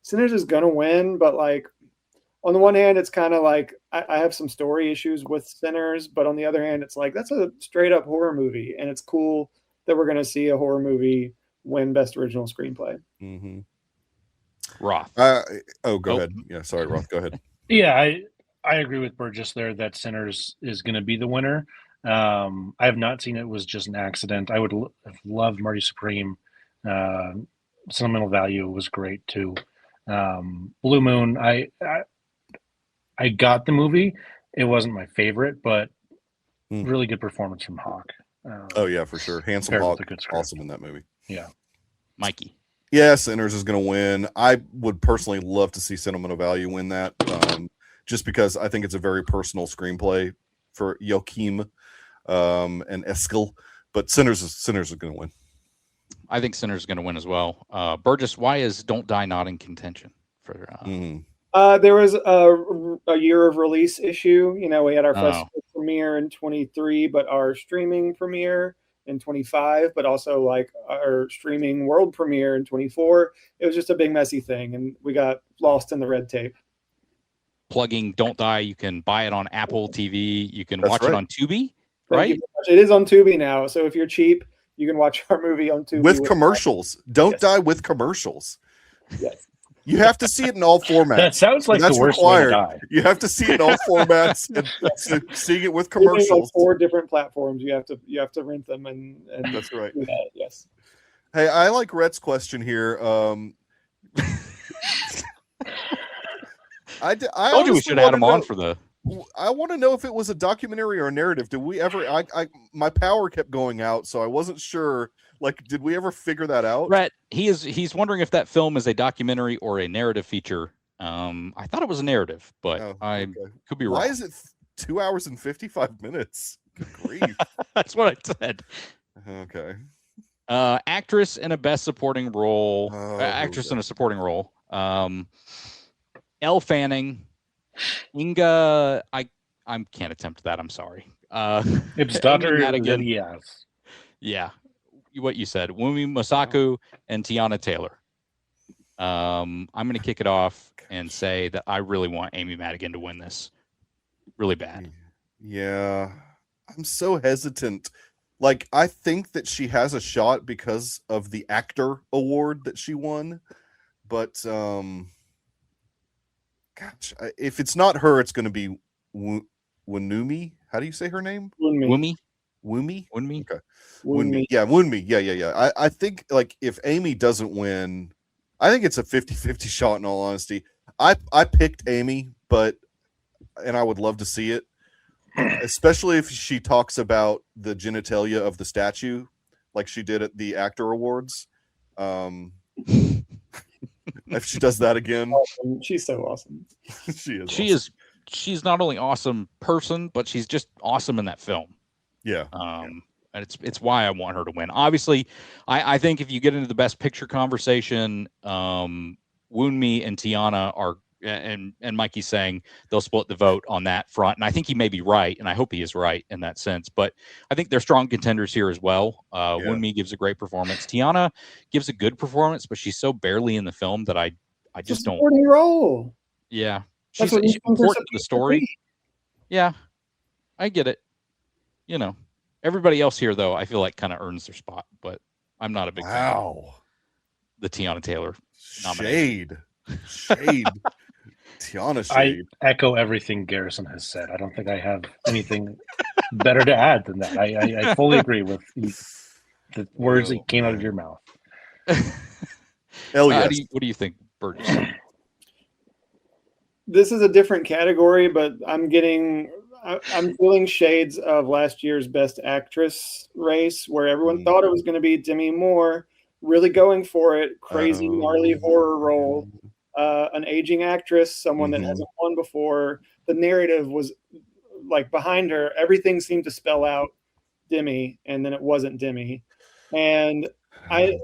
Sinners is gonna win, but like on the one hand, it's kind of like I have some story issues with Sinners, but on the other hand, it's like that's a straight up horror movie, and it's cool that we're gonna see a horror movie win Best Original Screenplay. Roth. Go ahead. Yeah, sorry, Roth. Go ahead. Yeah, I agree with Burgess there that Sinners is going to be the winner. I have not seen It Was Just an Accident. I would have loved Marty Supreme. Sentimental Value was great too. Blue Moon, I got the movie. It wasn't my favorite, but really good performance from Hawk. Oh yeah, for sure. Handsome Hawk, awesome in that movie. Yeah. Mikey. Yeah, Sinners is going to win. I would personally love to see Cinema Value win that, just because I think it's a very personal screenplay for Joachim and Eskil. But Sinners is going to win. I think Sinners is going to win as well. Burgess, why is Don't Die not in contention for? There was a year of release issue. You know, we had our festival premiere in 23, but our streaming premiere in 25, but also like our streaming world premiere in 24. It was just a big messy thing, and we got lost in the red tape. Plugging Don't Die, you can buy it on Apple TV. You can watch it on Tubi, right? It is on Tubi now, so if you're cheap, you can watch our movie on Tubi with commercials. Don't Die with commercials. Yes. You have to see it in all formats. That sounds like the worst way to die. You have to see it in all formats, and seeing it with commercials. Like 4 different platforms. You have to rent them, and that's right. Yes. Hey, I like Rhett's question here. I told you we should have had him on for the. I want to know if it was a documentary or a narrative. Did we ever? My power kept going out, so I wasn't sure. Like, did we ever figure that out? Brett, he's wondering if that film is a documentary or a narrative feature. I thought it was a narrative, but I could be wrong. Why is it 2 hours and 55 minutes? Good grief. That's what I said. Okay. Actress in a best supporting role. Actress in a supporting role. Elle Fanning. Inga, I can't attempt that. I'm sorry. It's Dr. Yes. Yeah. What you said, Wumi Masaku and Tiana Taylor. I'm going to kick it off and say that I really want Amy Madigan to win this really bad. Yeah, I'm so hesitant. Like, I think that she has a shot because of the actor award that she won, but gosh, if it's not her, it's going to be Wunmi. How do you say her name? Wunmi. Okay. Wunmi. Yeah, Wunmi. Yeah. I think, like, if Amy doesn't win, I think it's a 50-50 shot, in all honesty. I picked Amy, and I would love to see it, especially if she talks about the genitalia of the statue like she did at the actor awards. If she does that again. She's so awesome. She's not only awesome person, but she's just awesome in that film. Yeah. And it's why I want her to win. Obviously, I think if you get into the best picture conversation, Wunmi and Tiana are, and Mikey's saying they'll split the vote on that front. And I think he may be right, and I hope he is right in that sense. But I think they're strong contenders here as well. Wunmi gives a great performance. Tiana gives a good performance, but she's so barely in the film that I just don't. Supporting role. Yeah, she's important to the story. Yeah, I get it. You know, everybody else here, though, I feel like kind of earns their spot, but I'm not a big fan of the Tiana Taylor nomination. Shade. Tiana shade. I echo everything Garrison has said. I don't think I have anything better to add than that. I fully agree with the words that came out of your mouth. Hell yes. What do you think, Burgess? This is a different category, but I'm feeling shades of last year's Best Actress race, where everyone thought it was going to be Demi Moore, really going for it, crazy, gnarly horror role, an aging actress, someone that hasn't won before. The narrative was like behind her. Everything seemed to spell out Demi, and then it wasn't Demi. And I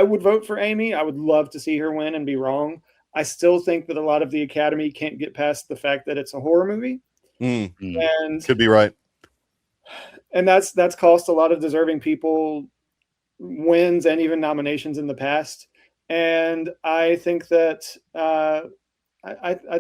would vote for Amy. I would love to see her win and be wrong. I still think that a lot of the Academy can't get past the fact that it's a horror movie. And could be right. And that's cost a lot of deserving people wins and even nominations in the past. And I think that I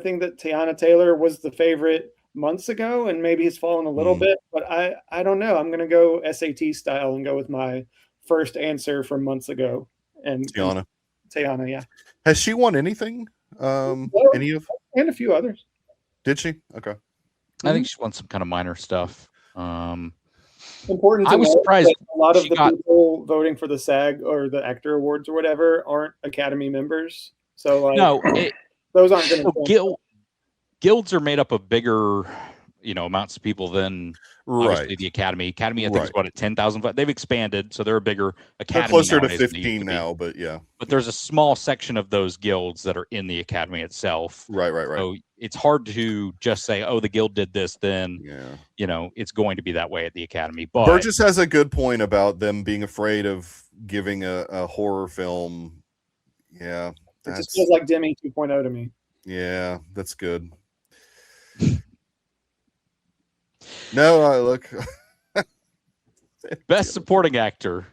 think that Tiana Taylor was the favorite months ago, and maybe he's fallen a little bit, but I don't know. I'm going to go SAT style and go with my first answer from months ago. And Tiana, yeah. Has she won anything? Any of? And a few others. Did she? Okay. I think she won some kind of minor stuff. Important. I was surprised. A lot of the people voting for the SAG or the Actor Awards or whatever aren't Academy members. So those aren't going to. Guilds are made up of bigger amounts of people than obviously the Academy. Academy, I think, is what, at 10,000. They've expanded, so they're a bigger Academy. They're closer to 15 now, but yeah. But there's a small section of those guilds that are in the Academy itself. Right. So it's hard to just say, oh, the guild did this, then it's going to be that way at the Academy. But Burgess has a good point about them being afraid of giving a horror film. Yeah. It just feels like Demi 2.0 to me. Yeah, that's good. No, look. Best Supporting Actor: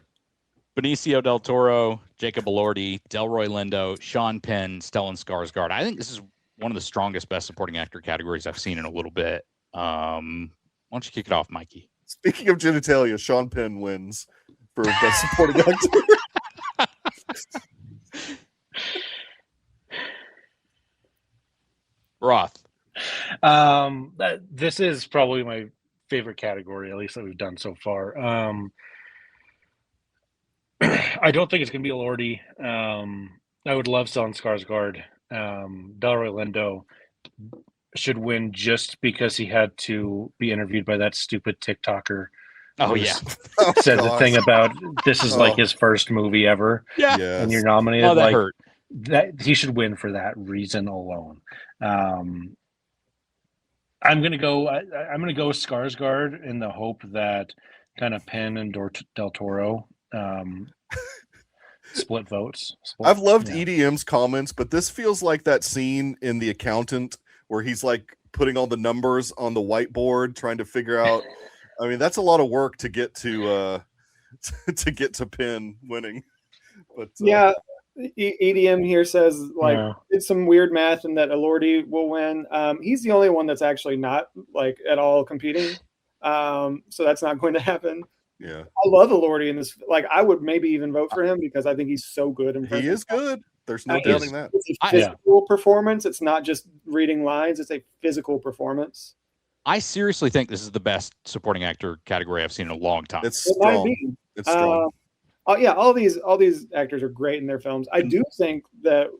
Benicio del Toro, Jacob Elordi, Delroy Lindo, Sean Penn, Stellan Skarsgård. I think this is one of the strongest Best Supporting Actor categories I've seen in a little bit. Why don't you kick it off, Mikey? Speaking of genitalia, Sean Penn wins for Best Supporting Actor. Roth. This is probably my favorite category, at least that we've done so far. I don't think it's going to be Elordi. I would love Stellan Skarsgård. Delroy Lindo should win just because he had to be interviewed by that stupid TikToker. Oh, yeah. Said the thing about this is like his first movie ever. Yeah. Yes. And you're nominated. Oh, that hurt. That he should win for that reason alone. I'm gonna go Skarsgård in the hope that kind of Penn and Del Toro split votes. I've loved EDM's comments, but this feels like that scene in The Accountant where he's like putting all the numbers on the whiteboard, trying to figure out. I mean, that's a lot of work to get to Penn winning. But yeah. EDM here says it's some weird math and that Elordi will win. He's the only one that's actually not like at all competing. So that's not going to happen. Yeah. I love Elordi in this. Like I would maybe even vote for him because I think he's so good. He is good. There's no doubting that. It's a physical performance. It's not just reading lines. It's a physical performance. I seriously think this is the best supporting actor category I've seen in a long time. It's strong. It's strong. All these actors are great in their films. I do think that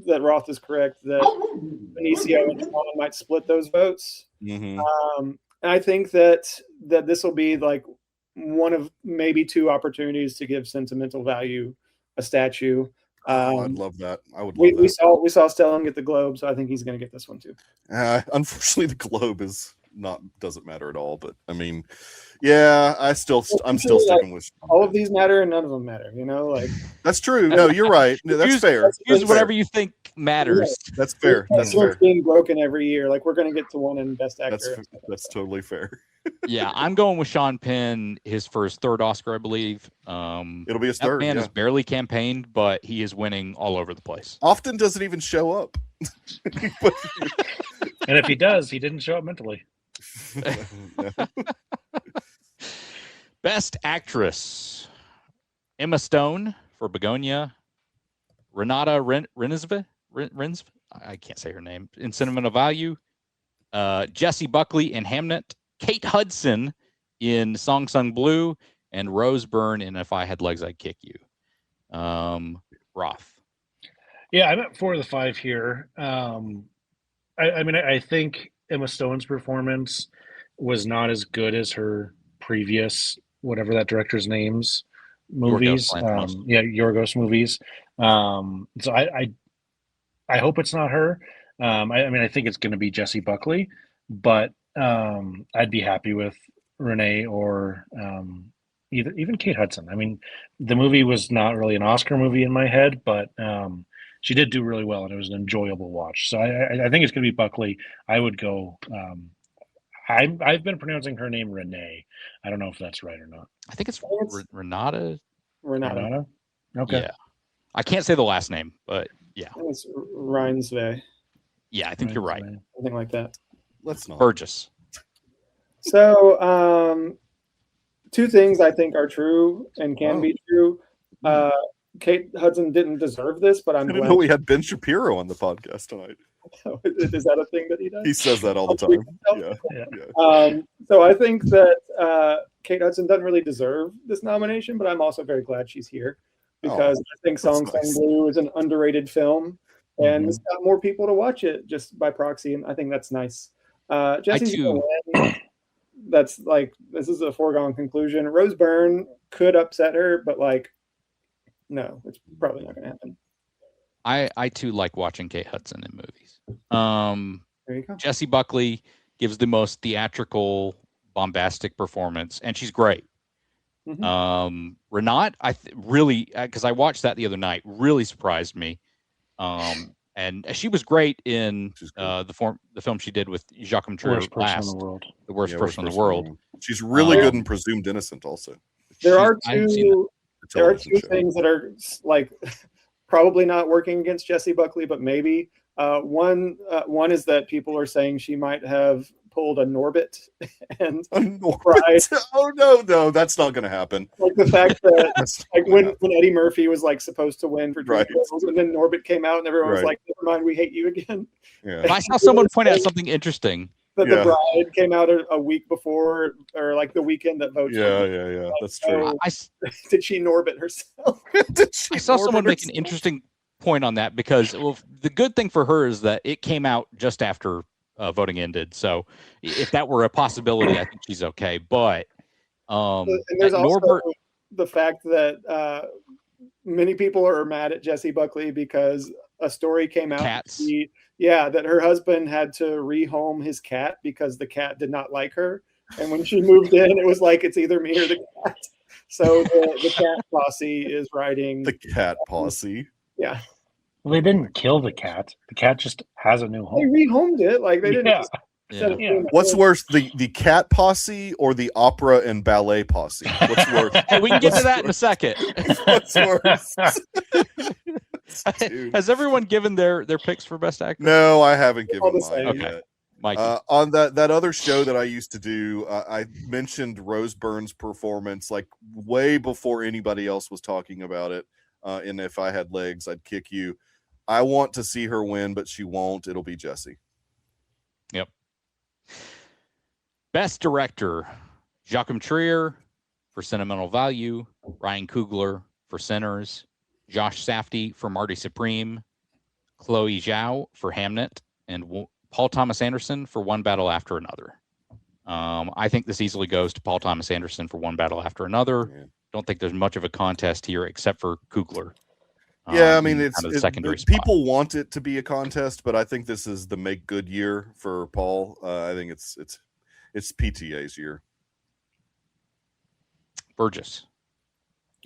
Roth is correct that Benicio and Sean might split those votes. Mm-hmm. And I think that this will be like one of maybe two opportunities to give Sentimental Value a statue. I'd love that. I would. Love we saw Stellan get the Globe, so I think he's going to get this one too. Unfortunately, the Globe doesn't matter at all. But I mean, yeah, I'm still sticking with all of these matter and none of them matter. That's true. No, you're right. No, that's fair. Use whatever you think matters. Yeah, that's fair. That's fair. Being broken every year. Like we're going to get to one in Best Actor. That's totally fair. Yeah, I'm going with Sean Penn, his third Oscar, I believe. It'll be his third. That man has barely campaigned, but he is winning all over the place. Often doesn't even show up. And if he does, he didn't show up mentally. Best Actress: Emma Stone for Begonia, Renata Rensva, I can't say her name, in Cinema Value, Jessie Buckley in Hamnet, Kate Hudson in Song Sung Blue, and Rose Byrne in If I Had Legs I'd Kick You. Roth. Yeah, I'm at 4 of the 5 here. I think Emma Stone's performance was not as good as her previous, whatever that director's name's movies. Yorgos movies. So I hope it's not her. I think it's going to be Jessie Buckley, but I'd be happy with Renee or even Kate Hudson. I mean, the movie was not really an Oscar movie in my head, but she did do really well, and it was an enjoyable watch. So I think it's going to be Buckley. I would go. I've been pronouncing her name Renee. I don't know if that's right or not. I think it's Renata. Renata. Okay. Yeah. I can't say the last name, but yeah. It's Reinsve. Yeah, I think you're right. Something like that. Let's not. Burgess. So, two things I think are true and can be true. Kate Hudson didn't deserve this, but I didn't know we had Ben Shapiro on the podcast tonight. Is that a thing that he does? He says that all the time. Yeah. So I think that Kate Hudson doesn't really deserve this nomination, but I'm also very glad she's here because I think Song Sung Blue is an underrated film, and it's got more people to watch it just by proxy, and I think that's nice. Jesse's gonna win. That's like, this is a foregone conclusion. Rose Byrne could upset her, but like, no, it's probably not going to happen. I too like watching Kate Hudson in movies. There you go. Jessie Buckley gives the most theatrical, bombastic performance, and she's great. Renat, really, because I watched that the other night, really surprised me. And she was great in the film she did with Jacques Trier last, The Worst Person in the World. She's really good in Presumed Innocent also. There are two things that are like probably not working against Jessie Buckley, but maybe. One is that people are saying she might have pulled a Norbit and cried. Oh no, that's not going to happen. Like the fact that like when Eddie Murphy was like supposed to win for Dreamgirls, and then Norbit came out and everyone was like, "Never mind, we hate you again." Yeah. I saw someone point out something interesting. That The Bride came out a week before, or like the weekend that votes. Yeah, that's true. Did she Norbit herself? I saw someone make an interesting point on that because the good thing for her is that it came out just after voting ended. So if that were a possibility, I think she's okay. But and there's also the fact that many people are mad at Jessie Buckley because a story came out. Cats. That her husband had to rehome his cat because the cat did not like her. And when she moved in, it was like, it's either me or the cat. So the cat posse is riding. The cat posse. Yeah. Well, they didn't kill the cat. The cat just has a new home. They rehomed it. Like they didn't. What's worse, the cat posse or the opera and ballet posse? What's worse? Hey, we can get to that in a second. What's worse? Has everyone given their picks for best actor? No, I haven't given mine yet. Okay. Mikey. On that other show that I used to do, I mentioned Rose Byrne's performance like way before anybody else was talking about it. And if I had legs, I'd kick you. I want to see her win, but she won't. It'll be Jessie. Yep. Best director, Jacques Trier for Sentimental Value, Ryan Coogler for Sinners, Josh Safdie for Marty Supreme, Chloe Zhao for Hamnet, and Paul Thomas Anderson for One Battle After Another. I think this easily goes to Paul Thomas Anderson for One Battle After Another. Yeah. Don't think there's much of a contest here except for Coogler. Yeah, I mean, secondary people want it to be a contest, but I think this is the make good year for Paul. I think it's PTA's year. Burgess.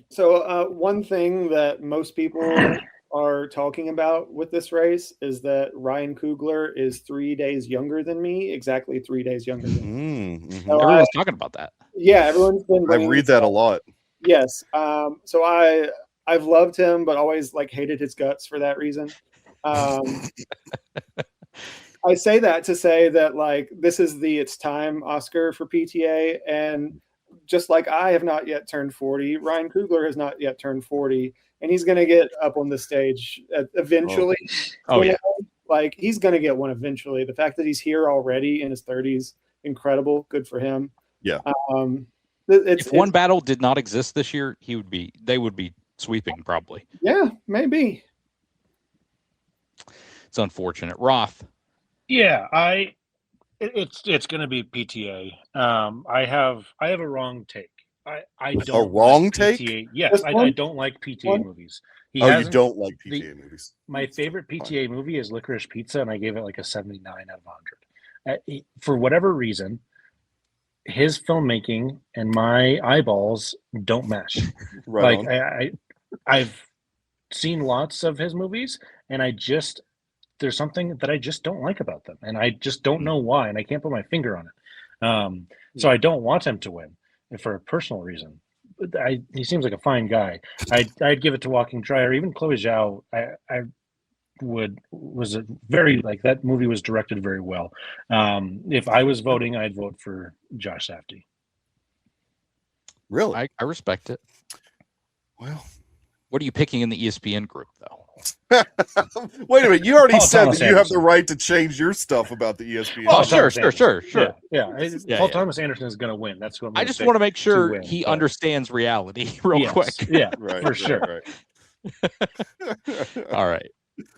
So one thing that most people are talking about with this race is that Ryan Coogler is 3 days younger than me, exactly 3 days younger than me. So everyone's talking about that. Yeah, everyone's been. I read that a lot. Yes. So I've loved him, but always like hated his guts for that reason. I say that to say that like this is the It's Time Oscar for PTA, and just like I have not yet turned 40, Ryan Coogler has not yet turned 40, and he's going to get up on the stage eventually. Oh yeah. Like he's going to get one eventually. The fact that he's here already in his 30s, incredible. Good for him. Yeah. If One Battle did not exist this year, they would be sweeping probably. Yeah, maybe. It's unfortunate. Roth. Yeah, it's going to be PTA. I have a wrong take. I don't a wrong like take. PTA. Yes, I don't like PTA movies. You don't like PTA movies. My favorite PTA movie is Licorice Pizza, and I gave it like a 79 out of 100. For whatever reason, his filmmaking and my eyeballs don't mesh. Right. Like I've seen lots of his movies, and there's something that I just don't like about them, and I just don't know why, and I can't put my finger on it. So I don't want him to win for a personal reason. He seems like a fine guy. I'd give it to Walking Dry, or even Chloe Zhao. Was a very like that movie was directed very well. If I was voting, I'd vote for Josh Safdie. Really? I respect it. Well, what are you picking in the ESPN group though? Wait a minute! You already Paul said Thomas that you have Anderson. the right to change your stuff about the ESPN. Oh, sure. Yeah. Paul Thomas Anderson is going to win. That's who I just want to make sure he understands reality real quick. Yeah, right, for sure. Right. All right.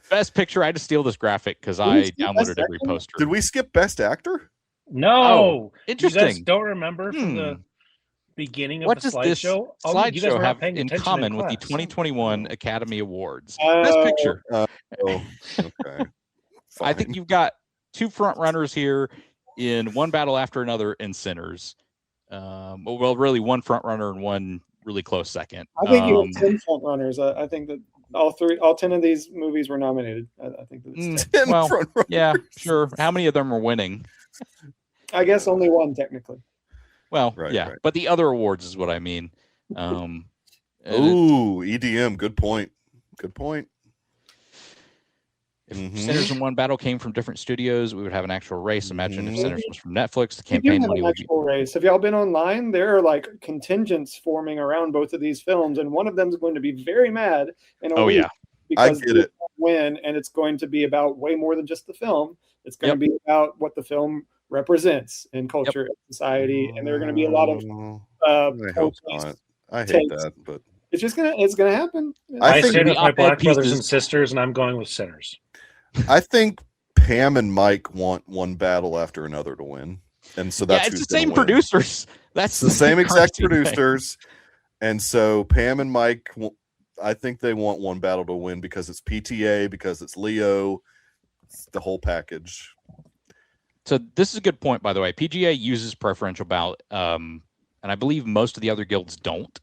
Best Picture. I had to steal this graphic because I downloaded every poster. Did we skip Best Actor? No. Interesting. You guys don't remember from the beginning of the slideshow? Slideshow you guys have in common with the 2021 Academy Awards? Best Picture. Okay. I think you've got two front runners here in One Battle After Another and Sinners. Well, really one front runner and one really close second. I think you have 10 front runners. I think that all 10 of these movies were nominated. I think that it's 10 well, front runners. Yeah, sure. How many of them are winning? I guess only one technically. Well, Right, yeah, right. but the other awards is what I mean. Ooh, EDM. Good point. Good point. If Sinners in One Battle came from different studios, we would have an actual race. Imagine if Sinners was from Netflix, the campaign money would be. Race. Have y'all been online? There are like contingents forming around both of these films, and one of them is going to be very mad in a week because I get it. Win, and it's going to be about way more than just the film. It's going to be about what the film represents in culture and society, and there are going to be a lot of I hope not. I hate that, but it's gonna happen. I stand with my black brothers and sisters, and I'm going with Sinners. I think Pam and Mike want One Battle After Another to win, and so that's it's the same producers. That's the same exact producers, and so Pam and Mike, I think they want One Battle to win because it's PTA, because it's Leo, it's the whole package. So this is a good point, by the way. PGA uses preferential ballot, and I believe most of the other guilds don't.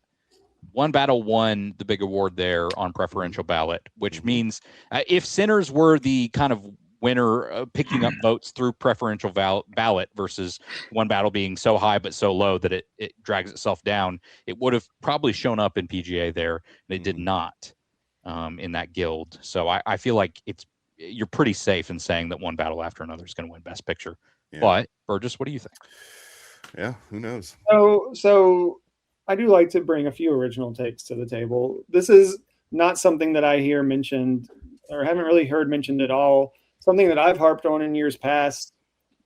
One Battle won the big award there on preferential ballot, which means if Sinners were the kind of winner picking up votes through preferential ballot versus One Battle being so high but so low that it drags itself down, it would have probably shown up in PGA there, and it did not in that guild. So I feel like you're pretty safe in saying that One Battle After Another is going to win Best Picture. Yeah. But Burgess, what do you think? Yeah, who knows? So I do like to bring a few original takes to the table. This is not something that I hear mentioned or haven't really heard mentioned at all. Something that I've harped on in years past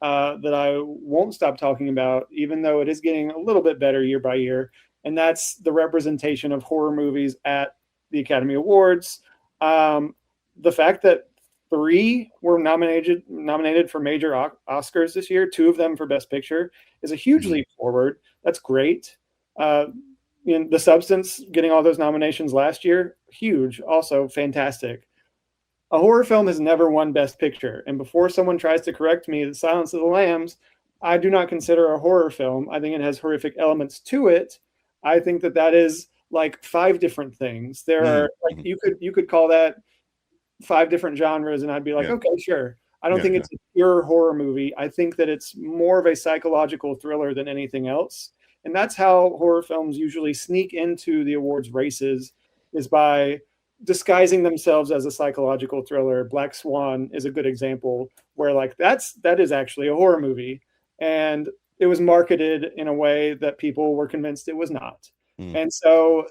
that I won't stop talking about, even though it is getting a little bit better year by year. And that's the representation of horror movies at the Academy Awards. The fact that 3 were nominated for major Oscars this year, 2 of them for Best Picture, is a huge leap forward. That's great. In The Substance, getting all those nominations last year, huge, also fantastic. A horror film has never won Best Picture, and before someone tries to correct me, The Silence of the Lambs, I do not consider a horror film. I think it has horrific elements to it. I think that is like 5 different things. There are like you could call that 5 different genres, and I'd be like, okay, sure. I don't think it's a pure horror movie. I think that it's more of a psychological thriller than anything else. And that's how horror films usually sneak into the awards races, is by disguising themselves as a psychological thriller. Black Swan is a good example where like that is actually a horror movie, and it was marketed in a way that people were convinced it was not. And so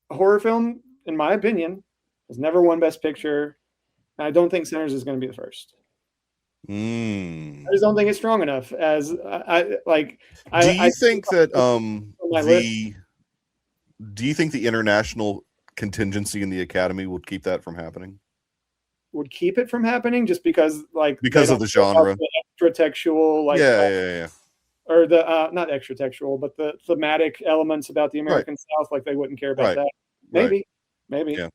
a horror film, in my opinion, has never won Best Picture. And I don't think Sinners is going to be the first. I just don't think it's strong enough. As do you think the international contingency in the Academy would keep that from happening? Would keep it from happening just because of the genre, the extra textual, or the not extra textual, but the thematic elements about the American South, like they wouldn't care about that. Maybe. Yeah.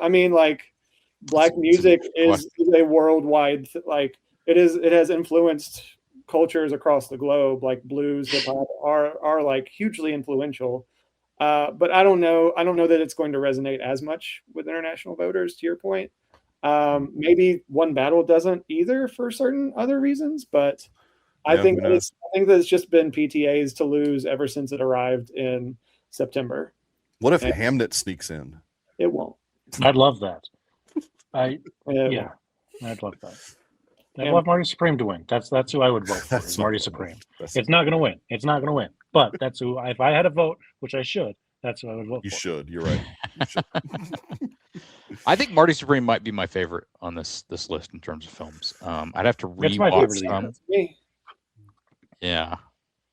I mean, like black music is a worldwide it has influenced cultures across the globe. Like blues, hip hop are like hugely influential. But I don't know that it's going to resonate as much with international voters, to your point. Maybe One Battle doesn't either for certain other reasons, but I think that it's just been PTA's to lose ever since it arrived in September. What if Hamnet sneaks in? It won't. I'd love that. I'd love that. I'd love Marty Supreme to win. That's who I would vote for. Is Marty Supreme. It's not going to win. It's not going to win. But that's who. If I had a vote, which I should, that's who I would vote for. You should. You're right. You should. I think Marty Supreme might be my favorite on this list in terms of films. I'd have to rewatch some. Yeah.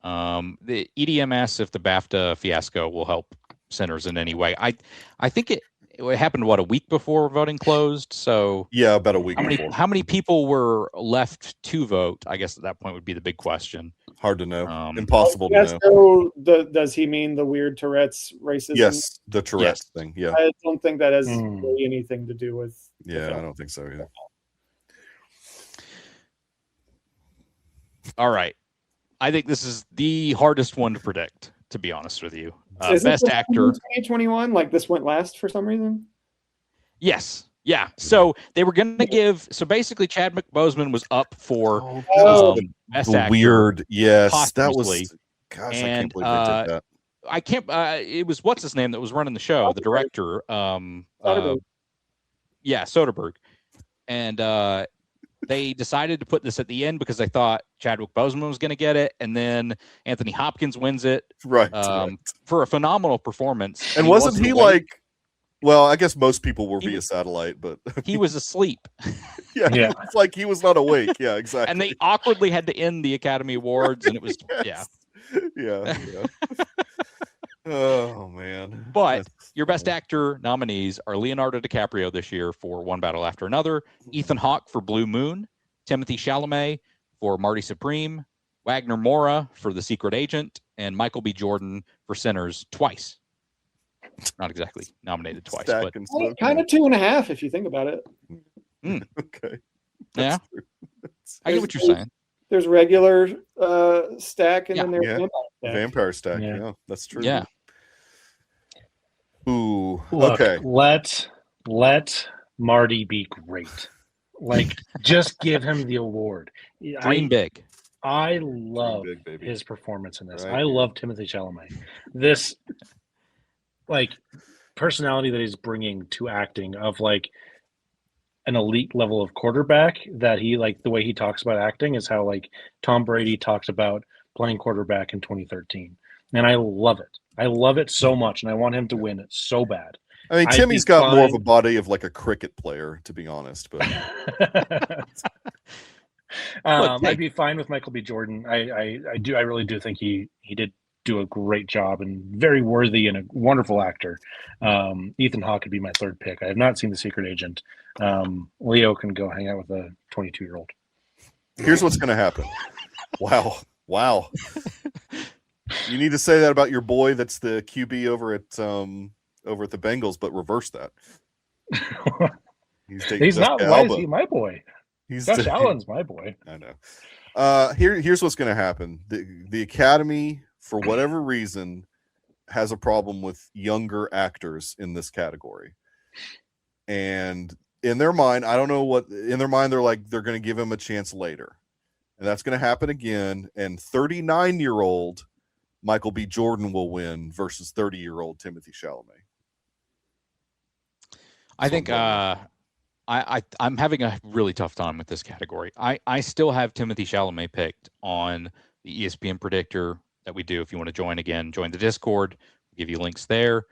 The EDM asks if the BAFTA fiasco will help Sinners in any way. I think it happened a week before voting closed. So yeah, about a week. How many people were left to vote? I guess at that point would be the big question. Hard to know. Impossible to know. So does he mean the weird Tourette's racism? Yes, the Tourette's thing. Yeah. I don't think that has really anything to do with. Yeah, I don't think so. Yeah. All right. I think this is the hardest one to predict, to be honest with you. Best actor 2021, like this went last for some reason. Yes. Yeah. So they were going to give. So basically, Chadwick Boseman was up for best actor. Weird. Yes, posthumously. That was. Gosh, I can't believe they did that. I can't. It was what's his name that was running the show, the director. Soderbergh. Yeah, Soderbergh, and they decided to put this at the end because they thought Chadwick Boseman was going to get it, and then Anthony Hopkins wins it, right, for a phenomenal performance. And wasn't he like? Well, I guess most people were via satellite, but he was asleep. yeah, it's like he was not awake. Yeah, exactly. And they awkwardly had to end the Academy Awards, and it was yeah. Oh man! But your best actor nominees are Leonardo DiCaprio this year for One Battle After Another, Ethan Hawke for Blue Moon, Timothée Chalamet for Marty Supreme, Wagner Moura for The Secret Agent, and Michael B. Jordan for Sinners twice. Not exactly nominated twice, but kind of 2.5 if you think about it. Okay. Yeah, I get what you're saying. There's regular stack, and then there's vampire stack. Yeah, that's true. Yeah. Ooh. Look, okay. Let Marty be great. Like, just give him the award. Dream big. I love his performance in this. Right. I love Timothée Chalamet. This, like, personality that he's bringing to acting of like an elite level of quarterback, that he, like, the way he talks about acting is how like Tom Brady talks about playing quarterback in 2013. And I love it. I love it so much, and I want him to win it so bad. I mean, Timmy's got more of a body of like a cricket player, to be honest. But I'd be fine with Michael B. Jordan. I really do think he did do a great job and very worthy and a wonderful actor. Ethan Hawke could be my third pick. I have not seen The Secret Agent. Leo can go hang out with a 22-year-old. Here's what's going to happen. Wow. You need to say that about your boy that's the QB over at the Bengals, but reverse that. He's not. Why is he my boy? Josh Allen's my boy. I know. Here's what's going to happen. The Academy, for whatever reason, has a problem with younger actors in this category. And in their mind, I don't know what, in their mind, they're like, they're going to give him a chance later. And that's going to happen again. And 39-year-old Michael B. Jordan will win versus 30-year-old Timothée Chalamet. I think I'm having a really tough time with this category. I still have Timothée Chalamet picked on the ESPN predictor that we do. If you want to join the Discord. We'll give you links there.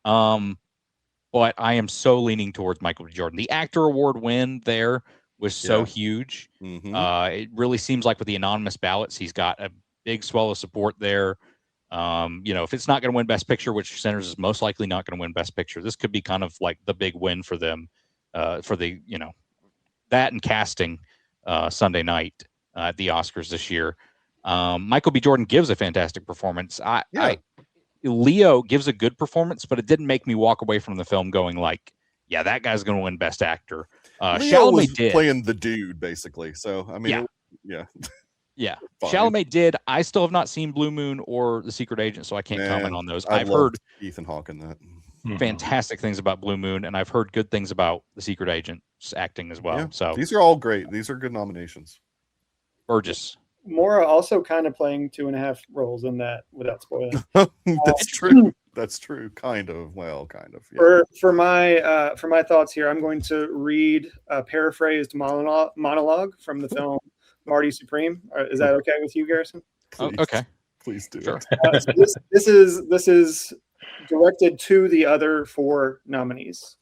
But I am so leaning towards Michael B. Jordan. The actor award win there was so huge. Mm-hmm. It really seems like with the anonymous ballots, he's got a big swell of support there. If it's not going to win Best Picture, which Sinners is most likely not going to win Best Picture, this could be kind of like the big win for them, for the, that and casting Sunday night at the Oscars this year. Michael B. Jordan gives a fantastic performance. Leo gives a good performance, but it didn't make me walk away from the film going like, yeah, that guy's going to win Best Actor. Leo was playing the dude, basically. So, I mean, yeah. Chalamet did. I still have not seen Blue Moon or The Secret Agent, so I can't comment on those. I've heard Ethan Hawke in that. Fantastic things about Blue Moon, and I've heard good things about The Secret Agent's acting as well. Yeah. So these are all great. These are good nominations. Burgess. Moura also kind of playing 2.5 roles in that without spoiling. That's true. That's true. Kind of. Well, kind of. Yeah. For my thoughts here, I'm going to read a paraphrased monologue from the film Marty Supreme. Is that okay with you, Garrison? Please, okay. Please do. Sure. So this is directed to the other 4 nominees.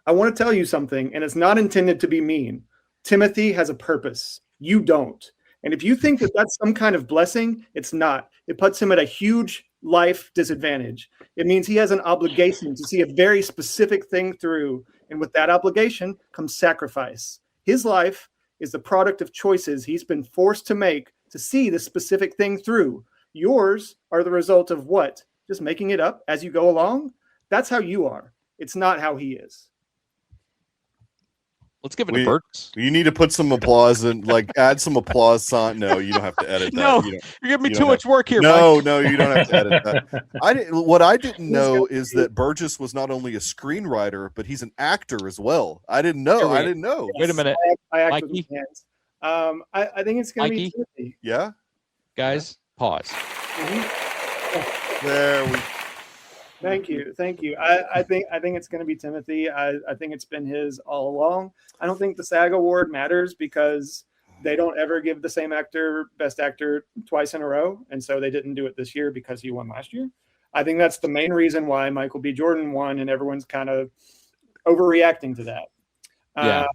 I want to tell you something, and it's not intended to be mean. Timothy has a purpose. You don't. And if you think that that's some kind of blessing, it's not. It puts him at a huge life disadvantage. It means he has an obligation to see a very specific thing through. And with that obligation comes sacrifice. His life is the product of choices he's been forced to make to see the specific thing through. Yours are the result of what? Just making it up as you go along? That's how you are. It's not how he is. Let's give it to Burgess. You need to put some applause and add some applause sign. No, you don't have to edit that. No, you're giving me too much work here. No, Mike. No, you don't have to edit that. What I didn't know is that Burgess was not only a screenwriter, but he's an actor as well. I didn't know. Wait a minute. I act with my hands. I think it's going to be Timothy. Yeah? Guys, pause. Mm-hmm. There we Thank you. I think it's going to be Timothy. I think it's been his all along. I don't think the SAG award matters because they don't ever give the same actor Best Actor twice in a row, and so they didn't do it this year because he won last year. I think that's the main reason why Michael B. Jordan won, and everyone's kind of overreacting to that. And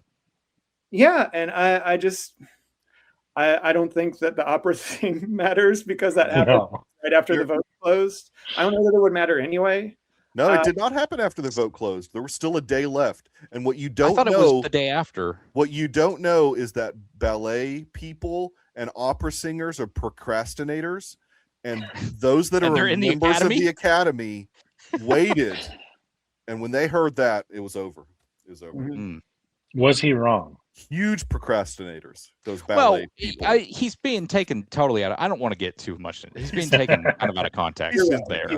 I don't think that the opera thing matters because that happened right after the vote closed. I don't know that it would matter anyway. No, it did not happen after the vote closed. There was still a day left. And what you don't I thought know, it was the day after. What you don't know is that ballet people and opera singers are procrastinators, and those that are members of the academy waited. And when they heard that, it was over. It was over. Mm-hmm. Was he wrong? Huge procrastinators. Those ballet people. He's being taken totally out of. I don't want to get too much. He's being taken kind of out of context there.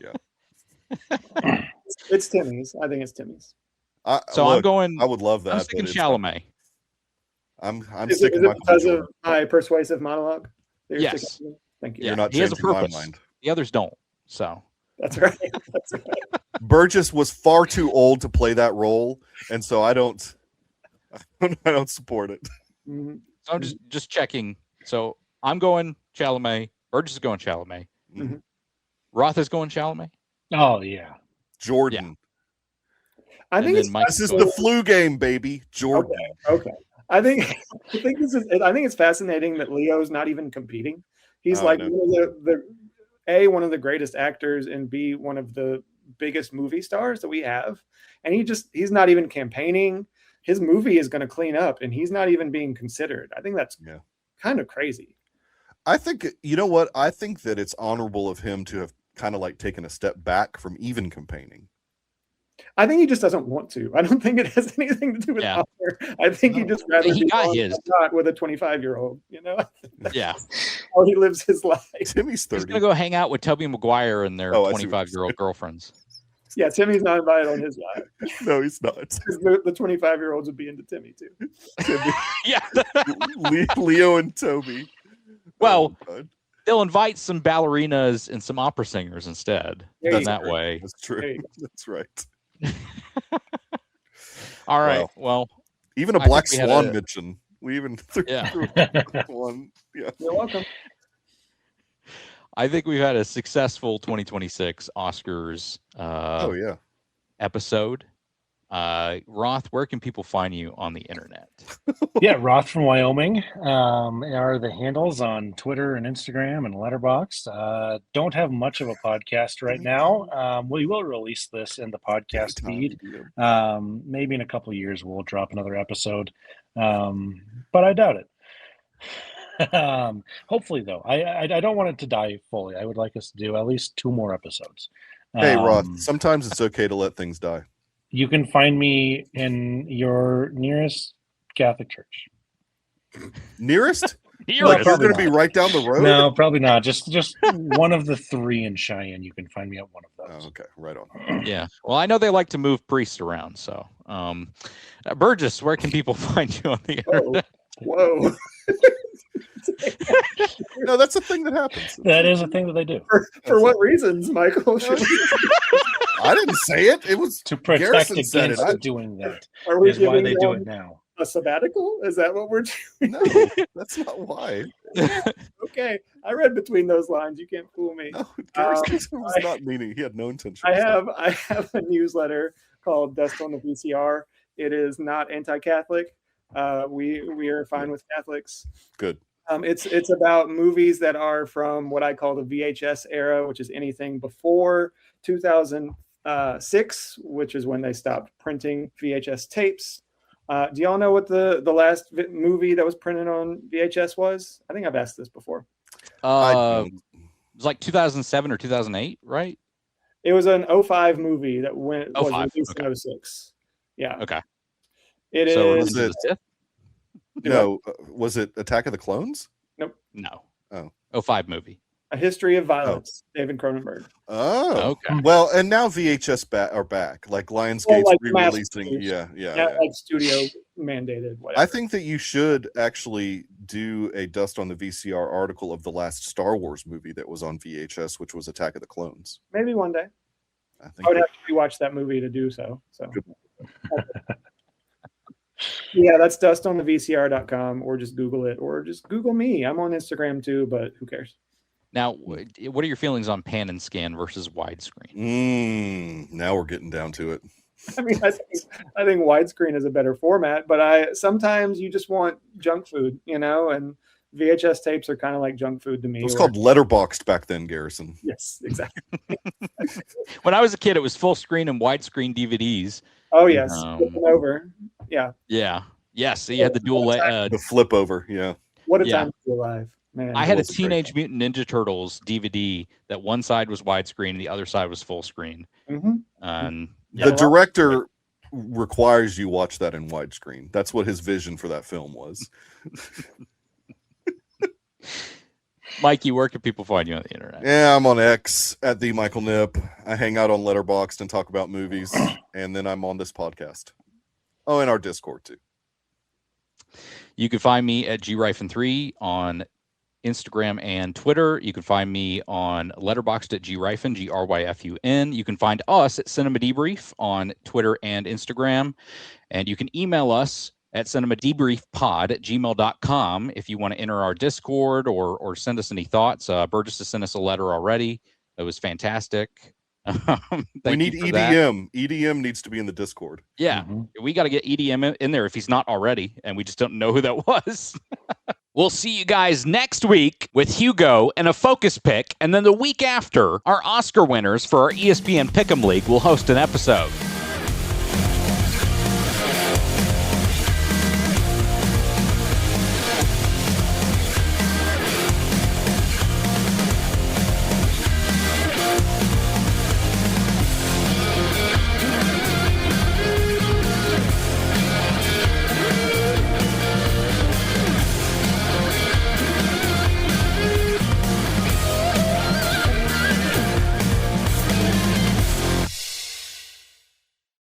Yeah. It's Timmy's. I think it's Timmy's. I'm going. I would love that. I'm sticking Chalamet. I'm is sticking it because of my persuasive monologue? Yes. Thank you. You're not he has a changing my purpose. mind. The others don't. So that's right. Burgess was far too old to play that role, and so I don't support it. Mm-hmm. So I'm just checking. So I'm going Chalamet. Burgess is going Chalamet. Mm-hmm. Roth is going Chalamet. Oh yeah, Jordan. I think this is the flu game, baby. Jordan. Okay. I think it's fascinating that Leo's not even competing. He's one of the greatest actors, and B, one of the biggest movie stars that we have. And he's not even campaigning. His movie is going to clean up, and he's not even being considered. I think that's kind of crazy. I think, you know what? I think that it's honorable of him to have kind of taken a step back from even campaigning. I think he just doesn't want to. I don't think it has anything to do with honor. I think he just rather be not with a 25-year-old, Yeah. How he lives his life. Timmy's 30. He's going to go hang out with Tobey Maguire and their 25-year-old girlfriends. Yeah, Timmy's not invited on his live. No, he's not. The 25-year-olds would be into Timmy, too. Yeah. Leo and Toby. Well, they'll invite some ballerinas and some opera singers instead. Way. That's true. That's right. All right. Well, even a Black Swan mention. We even threw one. Yeah. You're welcome. I think we've had a successful 2026 Oscars episode. Roth, where can people find you on the internet? Roth from Wyoming are the handles on Twitter and Instagram and Letterboxd. Don't have much of a podcast right now. We will release this in the podcast feed. Maybe in a couple of years we'll drop another episode, but I doubt it. Hopefully, though, I don't want it to die fully. I would like us to do at least 2 more episodes. Hey, Roth, sometimes it's okay to let things die. You can find me in your nearest Catholic church. Nearest? You're going to be right down the road? No, probably not. Just one of the 3 in Cheyenne. You can find me at one of those. Oh, okay, right on. Yeah. Well, I know they like to move priests around. So, Burgess, where can people find you on the internet? Whoa. No, that's a thing that happens. That is a thing that they do. For what reasons, Michael? I didn't say it. It was to protect Garrison against doing that. Are we why they do it now? A sabbatical? Is that what we're doing? No, that's not why. Okay, I read between those lines. You can't fool me. No, Garrison was not meaning. He had no intention. I have a newsletter called Dust on the VCR. It is not anti-Catholic. We are fine with Catholics. Good. It's about movies that are from what I call the VHS era, which is anything before 2006, which is when they stopped printing VHS tapes. Do y'all know what the last movie that was printed on VHS was? I think I've asked this before. It was like 2007 or 2008, right? It was an 05 movie that was released in 06. Yeah. Okay. It so is. Was it, no, was it Attack of the Clones? Nope. No. Oh. 05 movie. A History of Violence, David Cronenberg. Oh, okay. Well, and now VHS are back, like Lionsgate's re-releasing. Yeah. Like studio mandated. Whatever. I think that you should actually do a Dust on the VCR article of the last Star Wars movie that was on VHS, which was Attack of the Clones. Maybe one day. I would have to rewatch that movie to do so. Yeah, that's dustonthevcr.com, or just Google it, or just Google me. I'm on Instagram too, but who cares? Now, what are your feelings on pan and scan versus widescreen? Now we're getting down to it. I mean, I think widescreen is a better format, but sometimes you just want junk food, and VHS tapes are kind of like junk food to me. It was called letterboxed back then, Garrison. Yes, exactly. When I was a kid, it was full screen and widescreen DVDs. Oh yes, flipping over. Yeah. Yeah. Yes. So you had the dual the flip over. Yeah. What a time to be alive. Man, I had a Teenage Mutant Ninja Turtles DVD that one side was widescreen and the other side was full screen. Mm-hmm. And the director requires you watch that in widescreen. That's what his vision for that film was. Mikey, where can people find you on the internet? Yeah, I'm on X at the Michael Nip. I hang out on Letterboxd and talk about movies, and then I'm on this podcast. Oh, and our Discord too. You can find me at grifen3 on Instagram and Twitter. You can find me on Letterboxd at grifen, GRYFUN. You can find us at Cinema Debrief on Twitter and Instagram, and you can email us at cinemadebriefpod@gmail.com if you want to enter our Discord or send us any thoughts. Burgess has sent us a letter already. It was fantastic. We need EDM. EDM needs to be in the Discord. Yeah, we got to get EDM in there if he's not already, and we just don't know who that was. We'll see you guys next week with Hugo and a focus pick, and then the week after, our Oscar winners for our ESPN Pick'em League will host an episode.